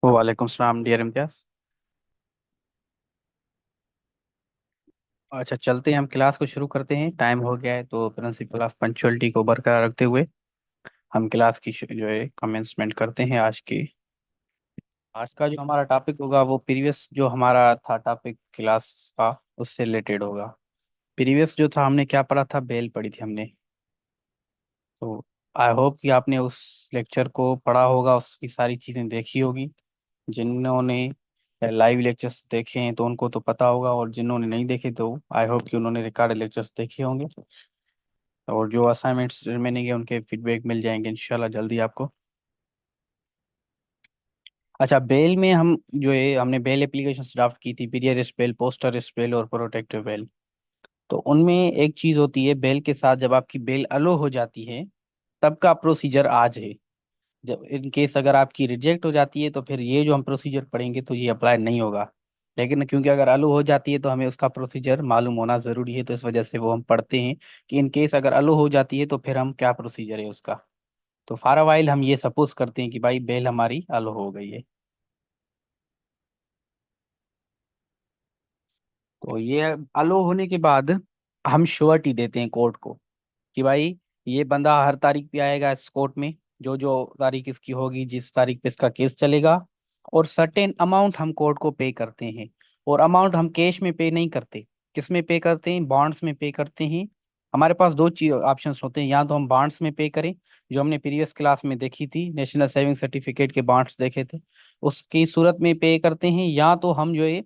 वालेकुम सलाम डियर इम्तियाज। अच्छा, चलते हैं, हम क्लास को शुरू करते हैं। टाइम हो गया है तो प्रिंसिपल ऑफ पंचुअलिटी को बरकरार रखते हुए हम क्लास की जो है कमेंसमेंट करते हैं। आज का जो हमारा टॉपिक होगा वो प्रीवियस जो हमारा था टॉपिक क्लास का उससे रिलेटेड होगा। प्रीवियस जो था हमने क्या पढ़ा था, बेल पढ़ी थी हमने। तो आई होप कि आपने उस लेक्चर को पढ़ा होगा, उसकी सारी चीज़ें देखी होगी। जिन्होंने लाइव लेक्चर्स देखे हैं तो उनको तो पता होगा, और जिन्होंने नहीं देखे तो आई होप कि उन्होंने रिकॉर्ड लेक्चर्स देखे होंगे। और जो असाइनमेंट्स रिमेनिंग है उनके फीडबैक मिल जाएंगे इंशाल्लाह जल्दी आपको। अच्छा, बेल में हम जो है हमने बेल एप्लीकेशन ड्राफ्ट की थी, पीरियड बेल, पोस्टर बेल और प्रोटेक्टिव बेल। तो उनमें एक चीज होती है, बेल के साथ जब आपकी बेल अलो हो जाती है तब का प्रोसीजर आज है। जब इन केस अगर आपकी रिजेक्ट हो जाती है तो फिर ये जो हम प्रोसीजर पढ़ेंगे तो ये अप्लाई नहीं होगा। लेकिन क्योंकि अगर अलो हो जाती है तो हमें उसका प्रोसीजर मालूम होना जरूरी है, तो इस वजह से वो हम पढ़ते हैं कि इन केस अगर अलो हो जाती है तो फिर हम क्या प्रोसीजर है उसका। तो फॉर अ वाइल हम ये सपोज करते हैं कि भाई बेल हमारी अलो हो गई है। तो ये अलो होने के बाद हम श्योरिटी देते हैं कोर्ट को कि भाई ये बंदा हर तारीख पे आएगा इस कोर्ट में, जो जो तारीख इसकी होगी, जिस तारीख पे इसका केस चलेगा। और सर्टेन अमाउंट हम कोर्ट को पे करते हैं। और अमाउंट हम कैश में पे नहीं करते। किस में पे करते हैं? बॉन्ड्स में पे करते हैं। हमारे पास दो चीज ऑप्शंस होते हैं, या तो हम बॉन्ड्स में पे करें, जो हमने प्रीवियस क्लास में देखी थी, नेशनल सेविंग सर्टिफिकेट के बॉन्ड्स देखे थे, उसकी सूरत में पे करते हैं। या तो हम जो है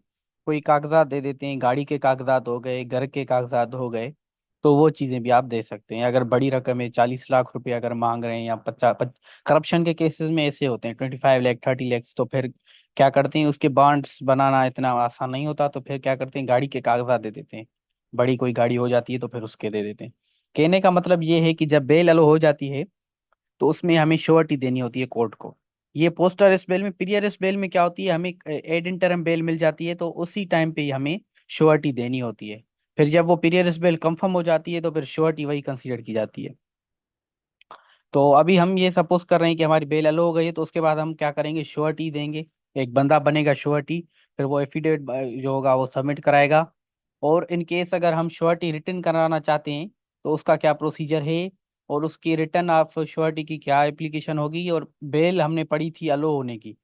कोई कागजात दे देते हैं, गाड़ी के कागजात हो गए, घर के कागजात हो गए। तो वो चीजें भी आप दे सकते हैं। अगर बड़ी रकम है, 40 लाख रुपए अगर मांग रहे हैं, या 50, करप्शन के केसेस में ऐसे होते हैं 25 लाख, 30 लाख, तो फिर क्या करते हैं, उसके बॉन्ड्स बनाना इतना आसान नहीं होता, तो फिर क्या करते हैं, गाड़ी के कागजात दे देते हैं। बड़ी कोई गाड़ी हो जाती है तो फिर उसके दे देते हैं। कहने का मतलब ये है कि जब बेल अलो हो जाती है तो उसमें हमें श्योरिटी देनी होती है कोर्ट को। ये पोस्टर इस बेल में, पीरियर इस बेल में क्या होती है, हमें एड इंटरम बेल मिल जाती है, तो उसी टाइम पे ही हमें श्योरिटी देनी होती है। फिर जब वो पीरियर इस बेल कंफर्म हो जाती है तो फिर श्योरिटी वही कंसीडर की जाती है। तो अभी हम ये सपोज कर रहे हैं कि हमारी बेल अलो हो गई है, तो उसके बाद हम क्या करेंगे, श्योरिटी देंगे। एक बंदा बनेगा श्योरिटी, फिर वो एफिडेविट जो होगा वो सबमिट कराएगा। और इन केस अगर हम श्योरिटी रिटर्न कराना चाहते हैं तो उसका क्या प्रोसीजर है, और उसकी रिटर्न ऑफ श्योरिटी की क्या एप्लीकेशन होगी, और बेल हमने पढ़ी थी अलो होने की,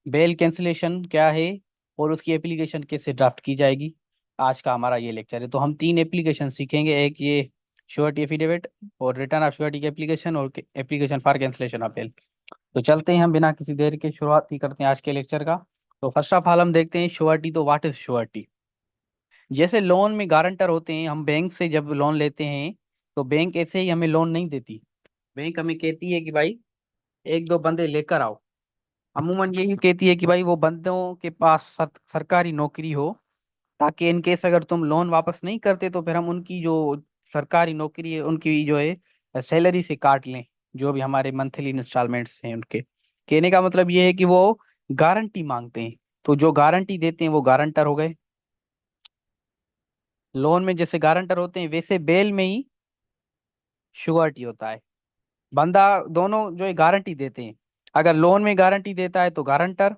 बेल कैंसिलेशन क्या है, और उसकी एप्लीकेशन कैसे ड्राफ्ट की जाएगी। आज का हमारा ये लेक्चर है। तो हम तीन एप्लीकेशन सीखेंगे, एक ये श्योरिटी एफिडेविट, और रिटर्न ऑफ श्योरिटी की एप्लीकेशन, और application for cancellation of bail. तो चलते हैं, हम बिना किसी देर के शुरुआत ही करते हैं आज के लेक्चर का। तो फर्स्ट ऑफ ऑल हम देखते हैं श्योरिटी। तो व्हाट इज श्योरिटी? जैसे लोन में गारंटर होते हैं, हम बैंक से जब लोन लेते हैं तो बैंक ऐसे ही हमें लोन नहीं देती। बैंक हमें कहती है कि भाई एक दो बंदे लेकर आओ। अमूमन यही कहती है कि भाई वो बंदों के पास सरकारी नौकरी हो, ताकि इन केस अगर तुम लोन वापस नहीं करते तो फिर हम उनकी जो सरकारी नौकरी है उनकी जो है सैलरी से काट लें, जो भी हमारे मंथली इंस्टॉलमेंट्स हैं उनके। कहने का मतलब ये है कि वो गारंटी मांगते हैं। तो जो गारंटी देते हैं वो गारंटर हो गए। लोन में जैसे गारंटर होते हैं वैसे बेल में ही श्योरिटी होता है। बंदा दोनों जो है गारंटी देते हैं। अगर लोन में गारंटी देता है तो गारंटर,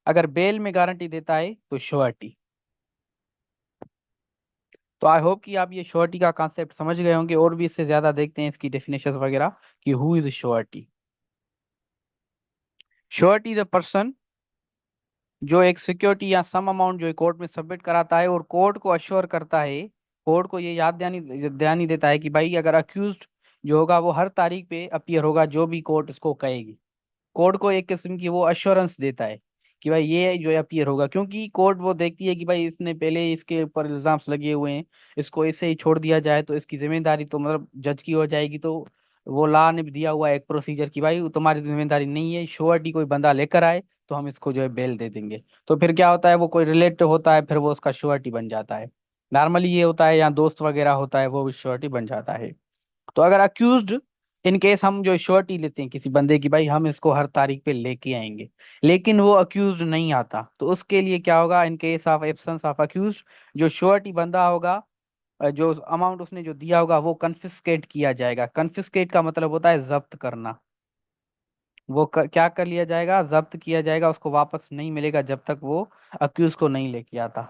अगर बेल में गारंटी देता है तो श्योरिटी। तो आई होप कि आप ये श्योरिटी का कॉन्सेप्ट समझ गए होंगे, और भी इससे ज्यादा देखते हैं इसकी डेफिनेशन वगैरह कि who is surety. Surety is a person जो एक सिक्योरिटी या सम अमाउंट जो है कोर्ट में सबमिट कराता है, और कोर्ट को अश्योर करता है, कोर्ट को ये याद दहानी देता है कि भाई अगर अक्यूज्ड जो होगा वो हर तारीख पे अपीयर होगा, जो भी कोर्ट इसको कहेगी। कोर्ट को एक किस्म की वो अश्योरेंस देता है कि भाई ये जो है अपीयर होगा, क्योंकि कोर्ट वो देखती है कि भाई इसने पहले इसके ऊपर इल्जाम्स लगे हुए हैं, इसको ऐसे ही छोड़ दिया जाए तो इसकी जिम्मेदारी तो मतलब जज की हो जाएगी। तो वो लॉ ने भी दिया हुआ है एक प्रोसीजर की भाई तुम्हारी जिम्मेदारी नहीं है, श्योरिटी कोई बंदा लेकर आए तो हम इसको जो है बेल दे देंगे। तो फिर क्या होता है, वो कोई रिलेटिव होता है फिर वो उसका श्योरिटी बन जाता है। नॉर्मली ये होता है, या दोस्त वगैरह होता है वो भी श्योरिटी बन जाता है। तो अगर अक्यूज्ड, इन केस हम जो श्योरिटी लेते हैं किसी बंदे की, भाई हम इसको हर तारीख पे लेके आएंगे, लेकिन वो अक्यूज्ड नहीं आता, तो उसके लिए क्या होगा, in case of absence of accused, जो श्योरिटी बंदा होगा, जो अमाउंट उसने जो दिया होगा वो कन्फिस्केट किया जाएगा। कन्फिस्केट का मतलब होता है जब्त करना। वो क्या कर लिया जाएगा, जब्त किया जाएगा, उसको वापस नहीं मिलेगा जब तक वो अक्यूज को नहीं लेके आता।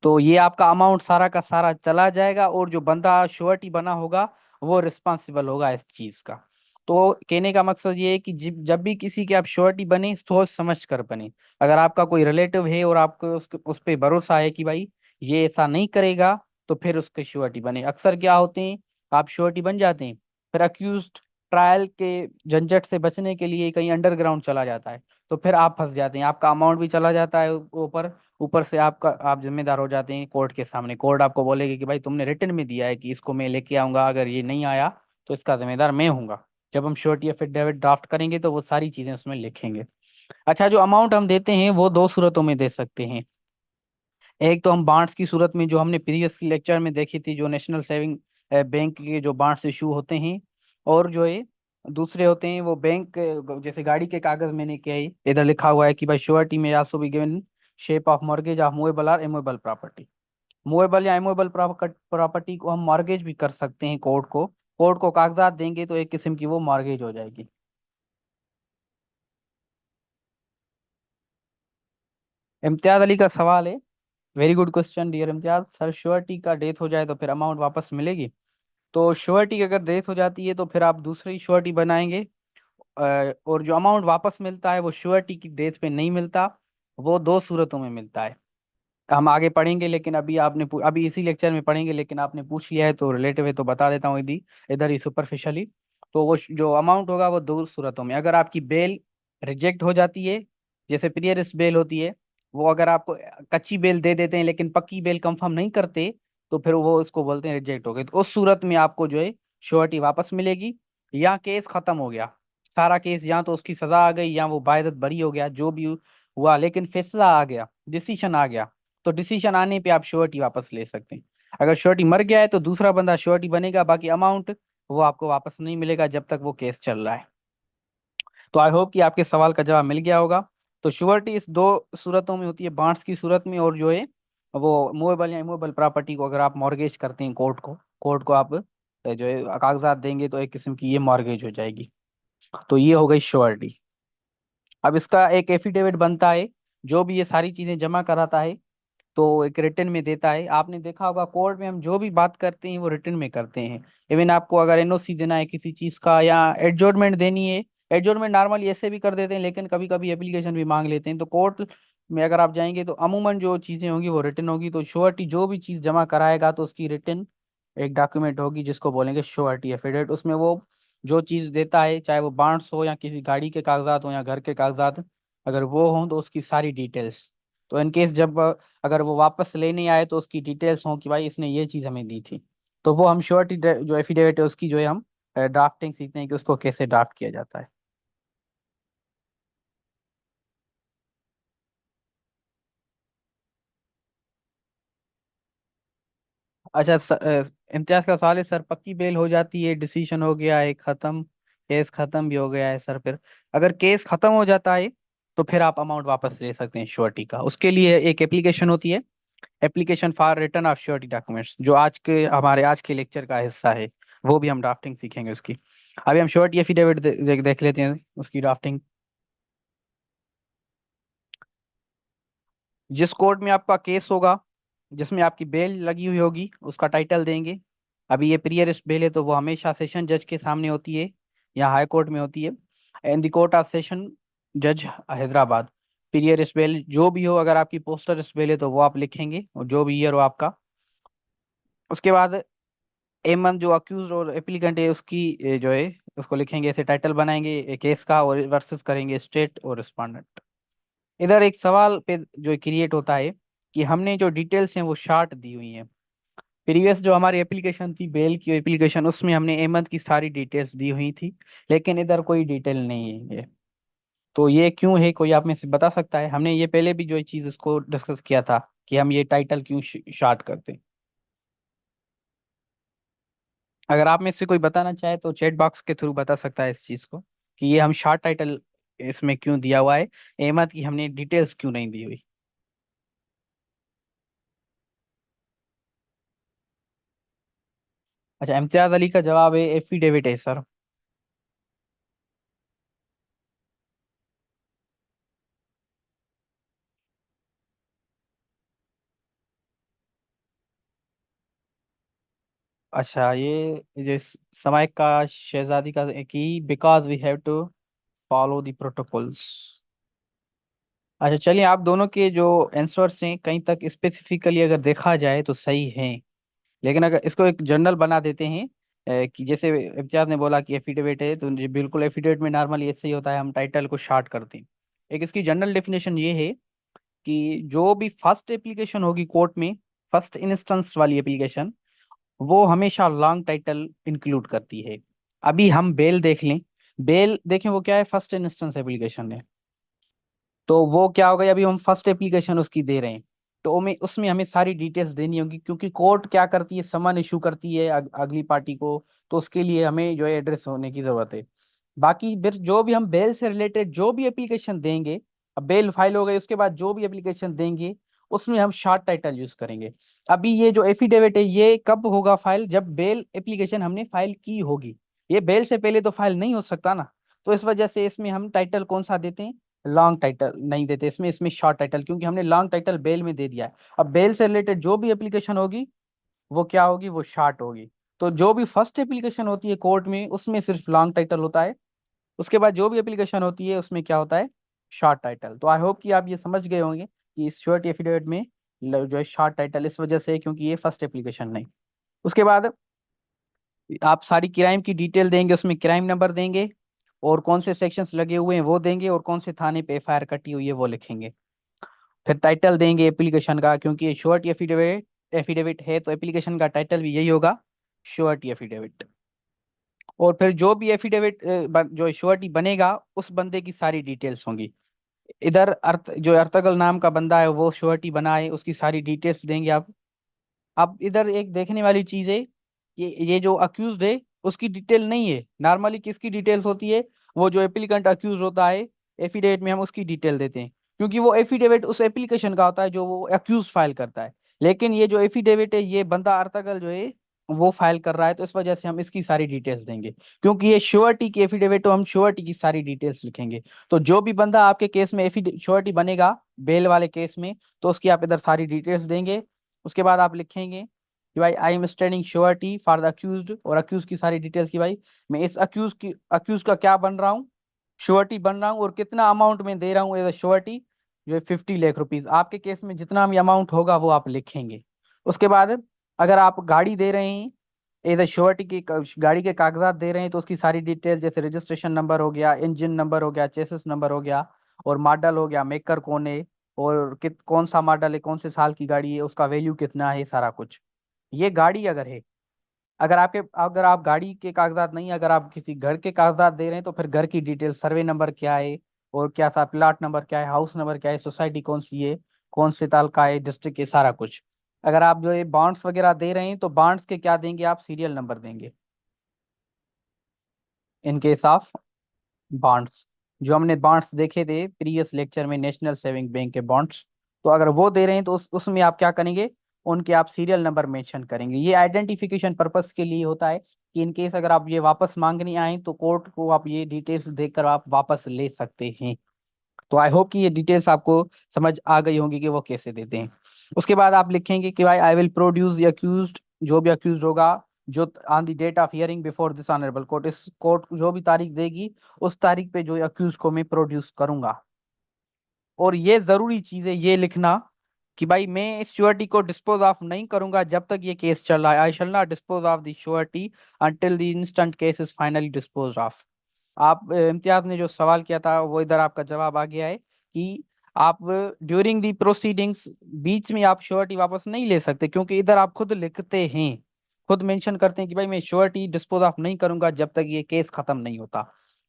तो ये आपका अमाउंट सारा का सारा चला जाएगा, और जो बंदा श्योरिटी बना होगा वो रिस्पॉन्सिबल होगा इस चीज का। तो कहने का मकसद ये है कि जब जब भी किसी के आप श्योरिटी बने, सोच समझ कर बने। अगर आपका कोई रिलेटिव है और आपको उस पे भरोसा है कि भाई ये ऐसा नहीं करेगा, तो फिर उसके श्योरिटी बने। अक्सर क्या होते हैं, आप श्योरिटी बन जाते हैं, फिर अक्यूज ट्रायल के झंझट से बचने के लिए कहीं अंडरग्राउंड चला जाता है, तो फिर आप फंस जाते हैं, आपका अमाउंट भी चला जाता है ऊपर। ऊपर से आपका आप जिम्मेदार हो जाते हैं कोर्ट के सामने। कोर्ट आपको बोलेगी कि भाई तुमने रिटर्न में दिया है कि इसको मैं लेके आऊंगा, अगर ये नहीं आया तो इसका जिम्मेदार मैं हूंगा। जब हम श्योरिटी एफिडेविट ड्राफ्ट करेंगे तो वो सारी चीजें उसमें लिखेंगे। अच्छा, जो अमाउंट हम देते हैं वो दो सूरतों में दे सकते हैं। एक तो हम बॉन्ड्स की सूरत में, जो हमने प्रीवियस लेक्चर में देखी थी, जो नेशनल सेविंग बैंक के जो बॉन्ड्स इशू होते हैं। और जो है दूसरे होते हैं वो बैंक, जैसे गाड़ी के कागज मैंने क्या है इधर लिखा हुआ है कि भाई श्योरिटी में also be given shape of mortgage of movable और इमूवेबल प्रॉपर्टी। मूवेबल या इमूवेबल प्रॉपर्टी को हम मॉर्गेज भी कर सकते हैं कोर्ट को। कोर्ट को कागजात देंगे तो एक किस्म की वो मॉर्गेज हो जाएगी। इम्तियाज अली का सवाल है। Very good question dear Imtiyaz. Sir, surety का डेथ हो जाए तो फिर अमाउंट वापस मिलेगी? तो श्योरिटी अगर डेथ हो जाती है तो फिर आप दूसरी श्योरिटी बनाएंगे। और जो अमाउंट वापस मिलता है वो श्योरिटी की डेथ पे नहीं मिलता, वो दो सूरतों में मिलता है। हम आगे पढ़ेंगे, लेकिन अभी अभी इसी लेक्चर में पढ़ेंगे, लेकिन आपने पूछ लिया है तो रिलेटिव है तो बता देता हूँ यदि इधर ही सुपरफिशियली। तो वो जो अमाउंट होगा वो दो सूरतों में। अगर आपकी बेल रिजेक्ट हो जाती है, जैसे प्रियरिस्ट बेल होती है, वो अगर आपको कच्ची बेल दे देते हैं लेकिन पक्की बेल कंफर्म नहीं करते, तो फिर वो उसको बोलते हैं रिजेक्ट हो गई। तो उस सूरत में आपको जो है श्योरिटी वापस मिलेगी। या केस खत्म हो गया, सारा केस, या तो उसकी सजा आ गई या वो बायदत बरी हो गया, जो भी हुआ, लेकिन फैसला आ गया, डिसीजन आ गया, तो डिसीजन आने पे आप श्योरिटी वापस ले सकते हैं। अगर श्योरिटी मर गया है तो दूसरा बंदा श्योरिटी बनेगा, बाकी अमाउंट वो आपको वापस नहीं मिलेगा जब तक वो केस चल रहा है। तो आई होप कि आपके सवाल का जवाब मिल गया होगा। तो श्योरिटी इस दो सूरतों में होती है, बॉन्ड्स की सूरत में, और जो है वो मूवेबल या इमूवेबल प्रॉपर्टी को अगर आप मॉर्गेज करते हैं कोर्ट को आप जो है कागजात देंगे तो एक किस्म की ये मॉर्गेज हो जाएगी। तो ये हो गई श्योरिटी। अब इसका एक एफिडेविट बनता है, जो भी ये सारी चीजें जमा कराता है तो एक रिटर्न में देता है। आपने देखा होगा कोर्ट में हम जो भी बात करते हैं वो रिटर्न में करते हैं। इवन आपको अगर एनओसी देना है किसी चीज का या एडजॉर्नमेंट देनी है, एडजॉर्नमेंट नॉर्मली ऐसे भी कर देते हैं, लेकिन कभी कभी एप्लीकेशन भी मांग लेते हैं। तो कोर्ट में अगर आप जाएंगे तो अमूमन जो चीजें होंगी वो रिटर्न होगी। तो श्योरिटी जो भी चीज जमा कराएगा तो उसकी रिटर्न एक डॉक्यूमेंट होगी जिसको बोलेंगे श्योरिटी एफिडेविट। उसमें वो जो चीज देता है, चाहे वो बॉन्ड्स हो या किसी गाड़ी के कागजात हो या घर के कागजात, अगर वो हों तो उसकी सारी डिटेल्स। तो इनकेस जब अगर वो वापस लेने आए तो उसकी डिटेल्स हों कि भाई इसने ये चीज हमें दी थी, तो वो हम श्योरिटी जो एफिडेविट है उसकी जो है हम ड्राफ्टिंग सीखते हैं कि उसको कैसे ड्राफ्ट किया जाता है। अच्छा, इम्तियाज का सवाल है सर, पक्की बेल हो जाती है, डिसीजन हो गया है खत्म, केस खत्म भी हो गया है सर, फिर अगर केस खत्म हो जाता है तो फिर आप अमाउंट वापस ले सकते हैं श्योरिटी का। उसके लिए एक एप्लीकेशन होती है, application for return of surety documents, जो हमारे आज के लेक्चर का हिस्सा है। वो भी हम ड्राफ्टिंग सीखेंगे उसकी। अभी हम श्योरिटी एफिडेविट देख लेते हैं उसकी ड्राफ्टिंग। जिस कोर्ट में आपका केस होगा, जिसमें आपकी बेल लगी हुई होगी, उसका टाइटल देंगे। अभी ये प्रियरिस्ट बेल है तो वो हमेशा सेशन जज के सामने होती है या हाई कोर्ट में होती है। In the court of session जज हैदराबाद। प्रियरिस्ट बेल जो भी हो, अगर आपकी पोस्टरिस्ट बेल है तो वो आप लिखेंगे, और जो भी ईयर हो आपका। उसके बाद एमन जो अक्यूज और एप्लीकेंट है उसकी जो है उसको लिखेंगे, ऐसे टाइटल बनाएंगे केस का, और वर्सेस करेंगे स्टेट और रिस्पोंडेंट। इधर एक सवाल पे जो क्रिएट होता है कि हमने जो डिटेल्स हैं वो शार्ट दी हुई हैं। प्रीवियस जो हमारी एप्लीकेशन थी, बेल की एप्लीकेशन, उसमें हमने अहमद की सारी डिटेल्स दी हुई थी, लेकिन इधर कोई डिटेल नहीं है ये। तो ये क्यों है, कोई आप में से बता सकता है? हमने ये पहले भी जो ये चीज इसको डिस्कस किया था कि हम ये टाइटल क्यों शार्ट करते हैं। अगर आप में से कोई बताना चाहे तो चैट बॉक्स के थ्रू बता सकता है इस चीज को, कि ये हम शार्ट टाइटल इसमें क्यों दिया हुआ है, अहमद की हमने डिटेल्स क्यों नहीं दी हुई। अच्छा, इम्तियाज अली का जवाब है एफिडेविट है सर। अच्छा, ये जो समय का शहजादी का कि because we have to follow the protocols. अच्छा चलिए, आप दोनों के जो आंसर्स हैं कहीं तक स्पेसिफिकली अगर देखा जाए तो सही हैं। लेकिन अगर इसको एक जर्नल बना देते हैं, कि जैसे इम्तियाज ने बोला कि एफिडेविट है, तो जी बिल्कुल एफिडेविट में नॉर्मली ऐसे ही होता है, हम टाइटल को शार्ट करते हैं। एक इसकी जनरल डेफिनेशन ये है कि जो भी फर्स्ट एप्लीकेशन होगी कोर्ट में, फर्स्ट इंस्टेंस वाली एप्लीकेशन, वो हमेशा लॉन्ग टाइटल इंक्लूड करती है। अभी हम बेल देख लें। बेल देखें, वो क्या है, फर्स्ट इंस्टेंस एप्लीकेशन है। तो वो क्या होगा, अभी हम फर्स्ट एप्लीकेशन उसकी दे रहे हैं, तो हमें उसमें हमें सारी डिटेल्स देनी होगी, क्योंकि कोर्ट क्या करती है, समन इशू करती है अगली पार्टी को। तो उसके लिए हमें जो है एड्रेस होने की जरूरत है। बाकी फिर जो भी हम बेल से रिलेटेड जो भी एप्लीकेशन देंगे, अब बेल फाइल हो गई, उसके बाद जो भी एप्लीकेशन देंगे उसमें हम शॉर्ट टाइटल यूज करेंगे। अभी ये जो एफिडेविट है ये कब होगा फाइल, जब बेल एप्लीकेशन हमने फाइल की होगी। ये बेल से पहले तो फाइल नहीं हो सकता ना। तो इस वजह से इसमें हम टाइटल कौन सा देते हैं, लॉन्ग टाइटल नहीं देते इसमें। इसमें शॉर्ट टाइटल, क्योंकि हमने लॉन्ग टाइटल बेल में दे दिया है। अब बेल से रिलेटेड जो भी एप्लीकेशन होगी वो क्या होगी, वो शॉर्ट होगी। तो जो भी फर्स्ट एप्लीकेशन होती है कोर्ट में उसमें सिर्फ लॉन्ग टाइटल होता है। उसके बाद जो भी एप्लीकेशन होती है उसमें क्या होता है, शॉर्ट टाइटल। तो आई होप कि आप ये समझ गए होंगे कि इस श्योरिटी एफिडेविट में जो है शॉर्ट टाइटल इस वजह से है क्योंकि ये फर्स्ट एप्लीकेशन नहीं। उसके बाद आप सारी क्राइम की डिटेल देंगे, उसमें क्राइम नंबर देंगे, और कौन से सेक्शंस लगे हुए हैं वो देंगे, और कौन से थाने पे एफआईआर कटी हुई है वो लिखेंगे। फिर टाइटल देंगे एप्लीकेशन का, क्योंकि ये श्योरिटी एफिडेविट एफिडेविट है तो एप्लीकेशन का टाइटल भी यही होगा, श्योरिटी एफिडेविट। और फिर जो भी एफिडेविट जो श्योरिटी बनेगा उस बंदे की सारी डिटेल्स होंगी। इधर जो अर्तगल नाम का बंदा है वो श्योरिटी बनाए, उसकी सारी डिटेल्स देंगे आप। अब इधर एक देखने वाली चीज है कि ये जो अक्यूज्ड है उसकी डिटेल नहीं है। नॉर्मली किसकी डिटेल्स होती है, वो जो एप्लीकेंट अक्यूज होता है, एफिडेविट में हम उसकी डिटेल देते हैं, क्योंकि वो एफिडेविट उस एप्लीकेशन का होता है जो वो अक्यूज फाइल करता है। लेकिन ये जो एफिडेविट है ये बंदा अर्तगल जो है वो फाइल कर रहा है, तो इस वजह से हम इसकी सारी डिटेल्स देंगे। क्योंकि ये श्योरिटी की एफिडेविट, तो हम श्योरिटी की सारी डिटेल्स लिखेंगे। तो जो भी बंदा आपके केस में श्योरिटी बनेगा बेल वाले केस में, तो उसकी आप इधर सारी डिटेल्स देंगे। उसके बाद आप लिखेंगे कि भाई I am standing surety for the accused, और अक्यूज की सारी डिटेल्स की भाई मैं इस अक्यूज का क्या बन रहा हूँ, श्योरिटी बन रहा हूँ, और कितना अमाउंट में दे रहा हूँ एज अ श्योरिटी, जो है 50 लाख रुपीज। आपके केस में जितना भी अमाउंट होगा वो आप लिखेंगे। उसके बाद अगर आप गाड़ी दे रहे हैं एज अ श्योरिटी की, गाड़ी के कागजात दे रहे हैं, तो उसकी सारी डिटेल जैसे रजिस्ट्रेशन नंबर हो गया, इंजन नंबर हो गया, चेसिस नंबर हो गया, और मॉडल हो गया, मेकर कौन है, और कौन सा मॉडल है, कौन से साल की गाड़ी है, उसका वैल्यू कितना है, सारा कुछ। ये गाड़ी अगर है, अगर आप गाड़ी के कागजात नहीं, अगर आप किसी घर के कागजात दे रहे हैं तो फिर घर की डिटेल, सर्वे नंबर क्या है, और क्या सा प्लाट नंबर क्या है, हाउस नंबर क्या है, सोसाइटी कौन सी है, कौन से ताल का है, डिस्ट्रिक्ट है, सारा कुछ। अगर आप जो है बॉन्ड्स वगैरह दे रहे हैं तो बॉन्ड्स के क्या देंगे, आप सीरियल नंबर देंगे इन केस ऑफ बॉन्ड्स। जो हमने बॉन्ड्स देखे थे प्रीवियस लेक्चर में, नेशनल सेविंग बैंक के बॉन्ड्स, तो अगर वो दे रहे हैं तो उसमें आप क्या करेंगे, उनके आप सीरियल नंबर मेंशन करेंगे। ये आइडेंटिफिकेशन पर्पस के लिए होता है कि इन केस अगर आप ये वापस मांगने आए तो कोर्ट को आप ये डिटेल्स देकर आप वापस ले सकते हैं। तो आई होप कि ये डिटेल्स आपको समझ आ गई होंगी कि वो कैसे देते हैं। उसके बाद आप लिखेंगे कि भाई I will produce the accused, जो भी अक्यूज होगा, जो on the date of hearing before this honourable court, इस कोर्ट जो भी तारीख देगी उस तारीख पे जो अक्यूज को मैं प्रोड्यूस करूंगा। और ये जरूरी चीज है ये लिखना कि भाई मैं इस श्योरिटी को डिस्पोज ऑफ नहीं करूंगा जब तक ये केस चल रहा है। I shall not dispose of the surety until the instant case is finally dispose of. आप इम्तियाज ने जो सवाल किया था वो इधर आपका जवाब आ गया है कि आप ड्यूरिंग दी प्रोसीडिंग्स बीच में आप श्योरिटी वापस नहीं ले सकते, क्योंकि इधर आप खुद लिखते हैं, खुद मेंशन करते हैं कि भाई मैं श्योरिटी डिस्पोज ऑफ नहीं करूंगा जब तक ये केस खत्म नहीं होता।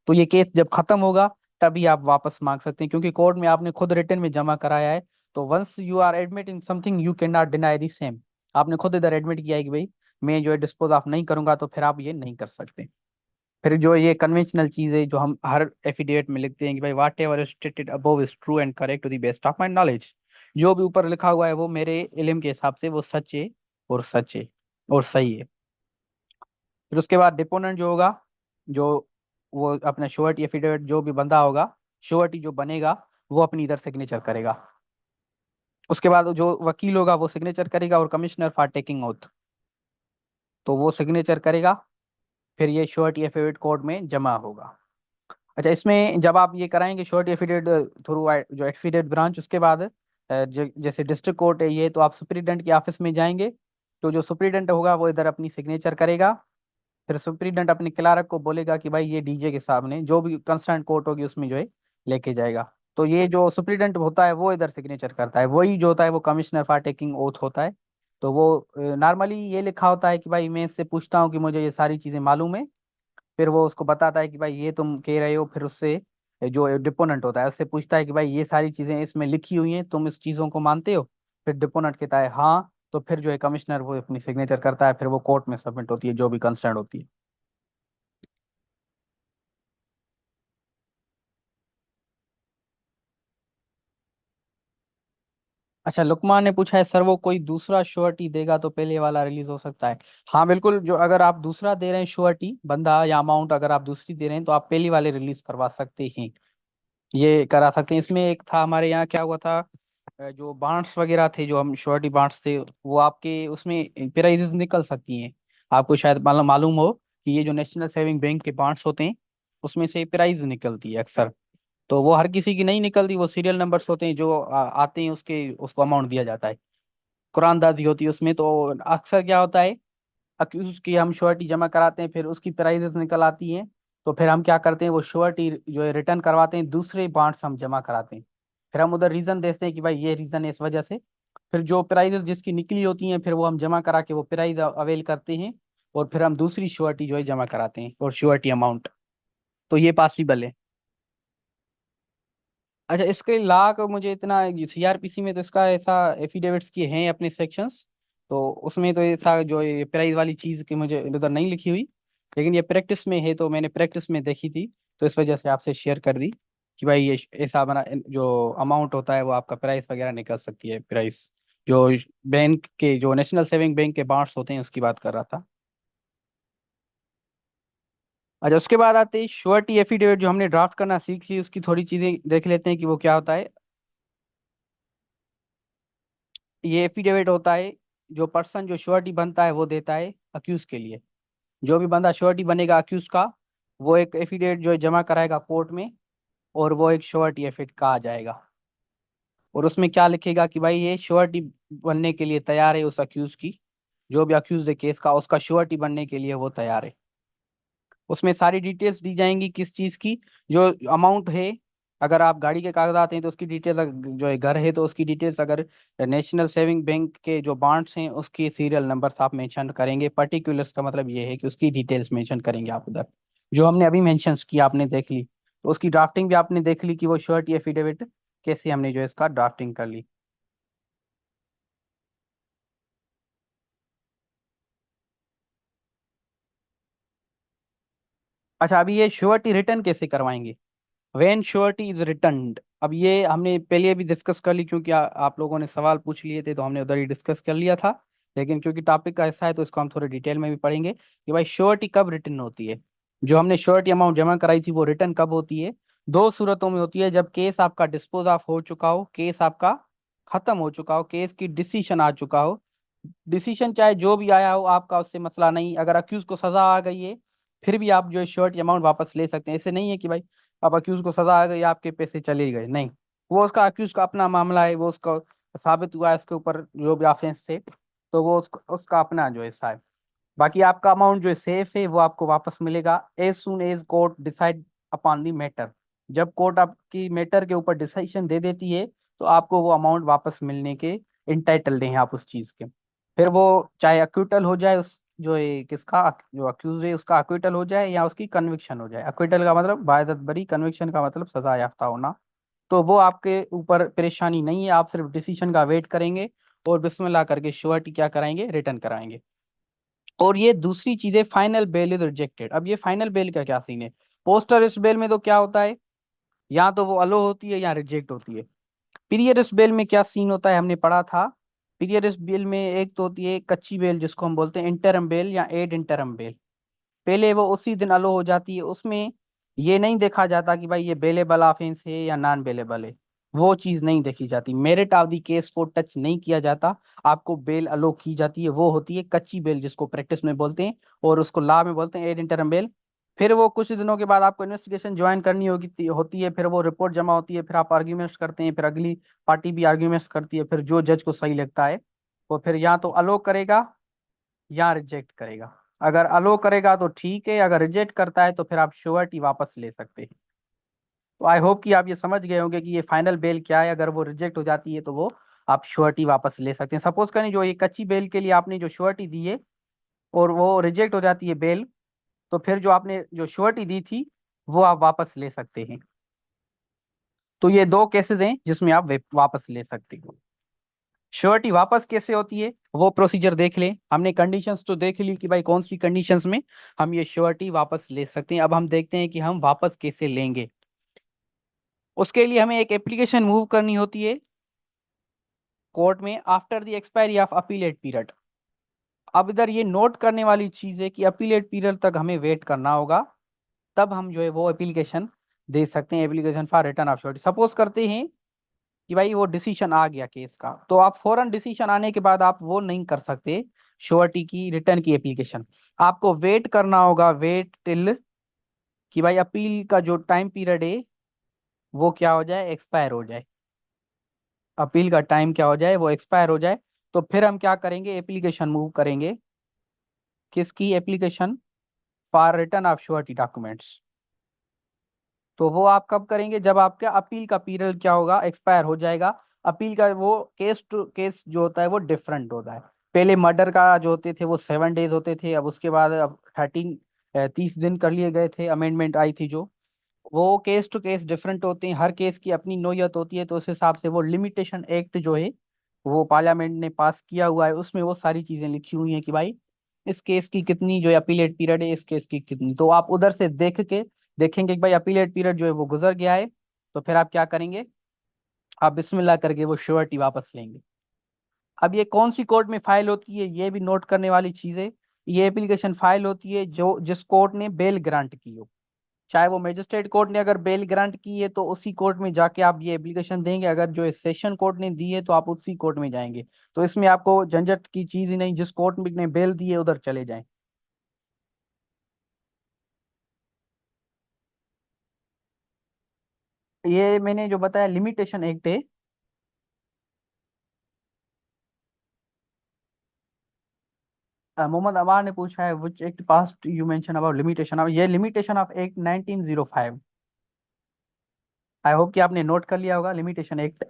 तो ये केस जब खत्म होगा तभी आप वापस मांग सकते हैं, क्योंकि कोर्ट में आपने खुद रिटर्न में जमा कराया है। तो once you are admitting something you can not deny the same. आपने खुद इधर एडमिट किया है कि भाई मैं जो है डिस्पोज ऑफ नहीं करूंगा, तो फिर आप ये नहीं कर सकते। फिर जो ये कन्वेंशनल चीज है जो हम हर एफिडेविट में लिखते हैं कि भाई whatever stated above is true and correct to the best of my knowledge, जो भी ऊपर लिखा हुआ है वो मेरे इल्म के हिसाब से वो सच है, और सच है, और सही है। फिर उसके बाद डिपोनेंट जो होगा, जो वो अपना श्योरिटी एफिडेविट जो भी बंदा होगा, श्योरिटी जो बनेगा, वो अपनी इधर सिग्नेचर करेगा। उसके बाद जो वकील होगा वो सिग्नेचर करेगा, और कमिश्नर फॉर टेकिंग ओथ। तो वो सिग्नेचर करेगा, फिर ये श्योरिटी एफिडेविट कोर्ट में जमा होगा। अच्छा, इसमें जब आप ये कराएंगे श्योरिटी एफिडेविट थ्रू जो एफिडेविट ब्रांच, उसके बाद जैसे डिस्ट्रिक्ट कोर्ट है ये, तो आप सुप्रीडेंट के ऑफिस में जाएंगे, तो जो सुप्रीडेंट होगा वो इधर अपनी सिग्नेचर करेगा। फिर सुप्रीडेंट अपने क्लार्क को बोलेगा कि भाई ये डीजे के सामने जो भी कंसर्न कोर्ट होगी उसमें जो है लेके जाएगा। तो ये जो सुप्रीडेंट होता है वो इधर सिग्नेचर करता है, वही जो होता है वो कमिश्नर फॉर टेकिंग ओथ होता है। तो वो नॉर्मली ये लिखा होता है कि भाई मैं इससे पूछता हूँ कि मुझे ये सारी चीजें मालूम है, फिर वो उसको बताता है कि भाई ये तुम कह रहे हो, फिर उससे जो डिपोनेंट होता है उससे पूछता है कि भाई ये सारी चीजें इसमें लिखी हुई हैं, तुम इस चीजों को मानते हो? फिर डिपोनेंट कहता है हाँ, तो फिर जो है कमिश्नर वो अपनी सिग्नेचर करता है, फिर वो कोर्ट में सबमिट होती है जो भी कंसर्न होती है। अच्छा, लुकमान ने पूछा है सर वो कोई दूसरा श्योरिटी देगा तो पहले वाला रिलीज हो सकता है? हाँ बिल्कुल, जो अगर आप दूसरा दे रहे हैं श्योरिटी बंदा या अमाउंट, अगर आप दूसरी दे रहे हैं तो आप पहली वाले रिलीज करवा सकते हैं, ये करा सकते हैं। इसमें एक था हमारे यहाँ क्या हुआ था, जो बांड्स वगैरह थे, जो हम श्योरिटी बांड्स थे, वो आपके उसमें प्राइजेस निकल सकती हैं। आपको शायद मालूम मालूम हो कि ये जो नेशनल सेविंग बैंक के बांड्स होते हैं उसमें से प्राइज निकलती है अक्सर। तो वो हर किसी की नहीं निकलती, वो सीरियल नंबर्स होते हैं जो आते हैं, उसके उसको अमाउंट दिया जाता है, कुरानदाजी होती है उसमें। तो अक्सर क्या होता है, अक्यूज की हम श्योरिटी जमा कराते हैं, फिर उसकी प्राइजेस निकल आती हैं, तो फिर हम क्या करते हैं वो श्योरिटी जो है रिटर्न करवाते हैं, दूसरे बॉन्ड्स हम जमा कराते हैं। फिर हम उधर रीजन देते हैं कि भाई ये रीजन है इस वजह से, फिर जो प्राइजेस जिसकी निकली होती हैं फिर वो हम जमा करा के वो प्राइज अवेल करते हैं, और फिर हम दूसरी श्योरिटी जो है जमा कराते हैं और श्योरिटी अमाउंट। तो ये पॉसिबल है। अच्छा, इसके ला का मुझे इतना, सीआरपीसी में तो इसका ऐसा एफिडेविट्स की हैं अपने सेक्शंस, तो उसमें तो ऐसा जो ये प्राइस वाली चीज की मुझे उधर नहीं लिखी हुई, लेकिन ये प्रैक्टिस में है तो मैंने प्रैक्टिस में देखी थी, तो इस वजह से आपसे शेयर कर दी कि भाई ये ऐसा बना जो अमाउंट होता है वो आपका प्राइस वगैरह निकल सकती है, प्राइस जो बैंक के जो नेशनल सेविंग बैंक के बॉन्ड्स होते हैं उसकी बात कर रहा था। अच्छा, उसके बाद आते हैं श्योरिटी एफिडेविट, जो हमने ड्राफ्ट करना सीख ली उसकी थोड़ी चीजें देख लेते हैं कि वो क्या होता है। ये एफिडेविट होता है, जो पर्सन जो श्योरिटी बनता है वो देता है अक्यूज के लिए। जो भी बंदा श्योरिटी बनेगा अक्यूज का, वो एक एफिडेविट जो है जमा कराएगा कोर्ट में, और वो एक श्योरिटी एफिडेविट कहा जाएगा। और उसमें क्या लिखेगा कि भाई ये श्योरिटी बनने के लिए तैयार है उस अक्यूज की, जो भी अक्यूज है केस का उसका श्योरिटी बनने के लिए वो तैयार है। उसमें सारी डिटेल्स दी जाएंगी किस चीज की, जो अमाउंट है, अगर आप गाड़ी के कागजात हैं तो उसकी डिटेल्स, जो है घर है तो उसकी डिटेल्स, अगर नेशनल सेविंग बैंक के जो बॉन्ड्स हैं उसके सीरियल नंबर्स आप मेंशन करेंगे, पर्टिकुलर्स का मतलब ये है कि उसकी डिटेल्स मेंशन करेंगे आप उधर, जो हमने अभी मेंशन की आपने देख ली, तो उसकी ड्राफ्टिंग भी आपने देख ली कि वो श्योरिटी एफिडेविट कैसे हमने जो है इसका ड्राफ्टिंग कर ली। अच्छा, अभी ये श्योरिटी रिटर्न कैसे करवाएंगे, वेन श्योरिटी इज रिटर्न्ड, अब ये हमने पहले भी डिस्कस कर ली, क्योंकि आप लोगों ने सवाल पूछ लिए थे तो हमने उधर ही डिस्कस कर लिया था, लेकिन क्योंकि टॉपिक का ऐसा है तो इसको हम थोड़े डिटेल में भी पढ़ेंगे कि भाई श्योरिटी कब रिटर्न होती है। जो हमने श्योरिटी अमाउंट जमा कराई थी वो रिटर्न कब होती है? दो सूरतों में होती है, जब केस आपका डिस्पोज ऑफ हो चुका हो, केस आपका खत्म हो चुका हो, केस की डिसीजन आ चुका हो। डिसीजन चाहे जो भी आया हो आपका उससे मसला नहीं, अगर अक्यूज को सजा आ गई है फिर भी आप जो है श्योरिटी अमाउंट वापस ले सकते हैं। ऐसे नहीं है कि भाई अब अक्यूज को सजा आ गई आपके पैसे चले गए, नहीं, वो उसका अक्यूज का अपना मामला है, वो उसका साबित हुआ है उसके ऊपर जो भी ऑफेंस थे, तो वो उसका अपना जो हिस्सा है। बाकी आपका अमाउंट जो है सेफ है, वो आपको वापस मिलेगा as soon as court decide upon the matter. जब कोर्ट आपकी मैटर के ऊपर डिसीजन दे देती है तो आपको वो अमाउंट वापस मिलने के इंटाइटल्ड हैं आप उस चीज के। फिर वो चाहे अक्यूटल हो जाए, उस जो है किसका जो अक्यूज है उसका अक्यूटल हो जाए या उसकी कन्विक्शन हो जाए, अक्यूटल का मतलब बायदत बरी, कन्विक्शन का मतलब सजा याफ्ता होना, तो वो आपके ऊपर परेशानी नहीं है, आप सिर्फ डिसीजन का वेट करेंगे और बिस्मिल्लाह करके श्योरिटी क्या कराएंगे, रिटर्न कराएंगे। और ये दूसरी चीज है, फाइनल बेल इज रिजेक्टेड। अब ये फाइनल बेल का क्या सीन है? पोस्टर इस बेल में तो क्या होता है, या तो वो अलो होती है या रिजेक्ट होती है। पीरियड बेल में क्या सीन होता है हमने पढ़ा था, पीरियड बेल में एक तो होती है कच्ची बेल जिसको हम बोलते हैं इंटरम बेल या एड इंटरम बेल, पहले वो उसी दिन अलो हो जाती है, उसमें ये नहीं देखा जाता कि भाई ये बेलेबल ऑफेंस है या नॉन बेलेबल है। वो चीज नहीं देखी जाती, मेरिट ऑफ द केस को टच नहीं किया जाता। आपको बेल अलो की जाती है, वो होती है कच्ची बेल, जिसको प्रैक्टिस में बोलते हैं और उसको लॉ में बोलते हैं एड इंटरम बेल। फिर वो कुछ दिनों के बाद आपको इन्वेस्टिगेशन ज्वाइन करनी होती है, फिर वो रिपोर्ट जमा होती है, फिर आप आर्ग्यूमेंट्स करते हैं, फिर अगली पार्टी भी आर्ग्यूमेंट्स करती है, फिर जो जज को सही लगता है वो फिर या तो अलो करेगा या रिजेक्ट करेगा। अगर अलो करेगा तो ठीक है, अगर रिजेक्ट करता है तो फिर आप श्योरिटी वापस ले सकते हैं। तो आई होप कि आप ये समझ गए होंगे कि ये फाइनल बेल क्या है। अगर वो रिजेक्ट हो जाती है तो वो आप श्योरिटी वापस ले सकते हैं। सपोज करें जो ये कच्ची बेल के लिए आपने जो श्योरिटी दी है और वो रिजेक्ट हो जाती है बेल, तो फिर जो आपने जो श्योरिटी दी थी वो आप वापस ले सकते हैं। तो ये दो केसेस हैं जिसमें आप वापस ले सकते हो। श्योरिटी वापस कैसे होती है वो प्रोसीजर देख लें। हमने कंडीशंस तो देख ली कि भाई कौन सी कंडीशंस में हम ये श्योरिटी वापस ले सकते हैं। अब हम देखते हैं कि हम वापस कैसे लेंगे। उसके लिए हमें एक एप्लीकेशन मूव करनी होती है कोर्ट में after the expiry of appellate period. अब इधर ये नोट करने वाली चीज है कि अपीलेट पीरियड तक हमें वेट करना होगा, तब हम जो है वो एप्लीकेशन दे सकते हैं, application for return of surety. Suppose करते हैं कि भाई वो डिसीजन आ गया केस का, तो आप फौरन डिसीजन आने के बाद आप वो नहीं कर सकते श्योरिटी की रिटर्न की एप्लीकेशन। आपको वेट करना होगा, वेट टिल कि भाई अपील का जो टाइम पीरियड है वो क्या हो जाए, एक्सपायर हो जाए। अपील का टाइम क्या हो जाए, वो एक्सपायर हो जाए। तो फिर हम क्या करेंगे, एप्लीकेशन मूव करेंगे। किसकी application, for return of surety documents. तो वो आप कब करेंगे, जब आपका अपील का पीरियड क्या होगा, एक्सपायर हो जाएगा। अपील का वो केस टू केस जो होता है वो डिफरेंट होता है। पहले मर्डर का जो होते थे वो 7 डेज होते थे, अब उसके बाद अब 30 दिन कर लिए गए थे, अमेंडमेंट आई थी जो। वो केस टू केस डिफरेंट होते हैं, हर केस की अपनी नोयत होती है। तो उस हिसाब से वो लिमिटेशन एक्ट जो है वो पार्लियामेंट ने पास किया हुआ है, उसमें वो सारी चीजें लिखी हुई हैं कि भाई इस केस की कितनी जो है अपीलेट पीरियड है, इस केस की कितनी। तो आप उधर से देख के देखेंगे कि भाई अपीलेट पीरियड जो है वो गुजर गया है, तो फिर आप क्या करेंगे, आप बिस्मिल्लाह करके वो श्योरिटी वापस लेंगे। अब ये कौन सी कोर्ट में फाइल होती है ये भी नोट करने वाली चीज है। ये एप्लीकेशन फाइल होती है जो जिस कोर्ट ने बेल ग्रांट की हो। चाहे वो मजिस्ट्रेट कोर्ट ने अगर बेल ग्रांट की है तो उसी कोर्ट में जाके आप ये एप्लीकेशन देंगे, अगर जो सेशन कोर्ट ने दी है तो आप उसी कोर्ट में जाएंगे। तो इसमें आपको झंझट की चीज ही नहीं, जिस कोर्ट में ने बेल दी है उधर चले जाएं। ये मैंने जो बताया लिमिटेशन एक्ट है। मोहम्मद अमार ने पूछा है which act past you mention about limitation of, ये limitation of act 1905। I hope कि आपने नोट कर लिया होगा लिमिटेशन एक्ट।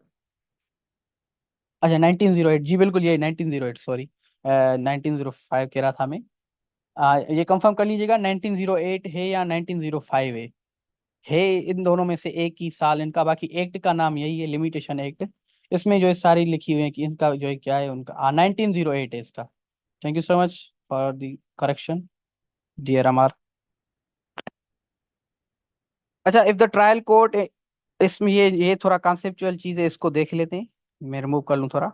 अच्छा 1908, जी बिल्कुल ये 1908, सॉरी 1905 कह रहा था मैं। ये कंफर्म कर लीजिएगा 1908 है या 1905 है इन दोनों में से एक ही साल इनका। बाकी एक्ट का नाम यही है, लिमिटेशन एक्ट। इसमें जो है सारी लिखी हुई है कि इनका जो है क्या है, उनका 1908 है इसका। Thank you so much for the correction dear Amar. अच्छा, इफ द ट्रायल कोर्ट, इसमें ये थोड़ा कॉन्सेप्चुअल चीज है, इसको देख लेते हैं। मैं रिमूव कर लूँ थोड़ा।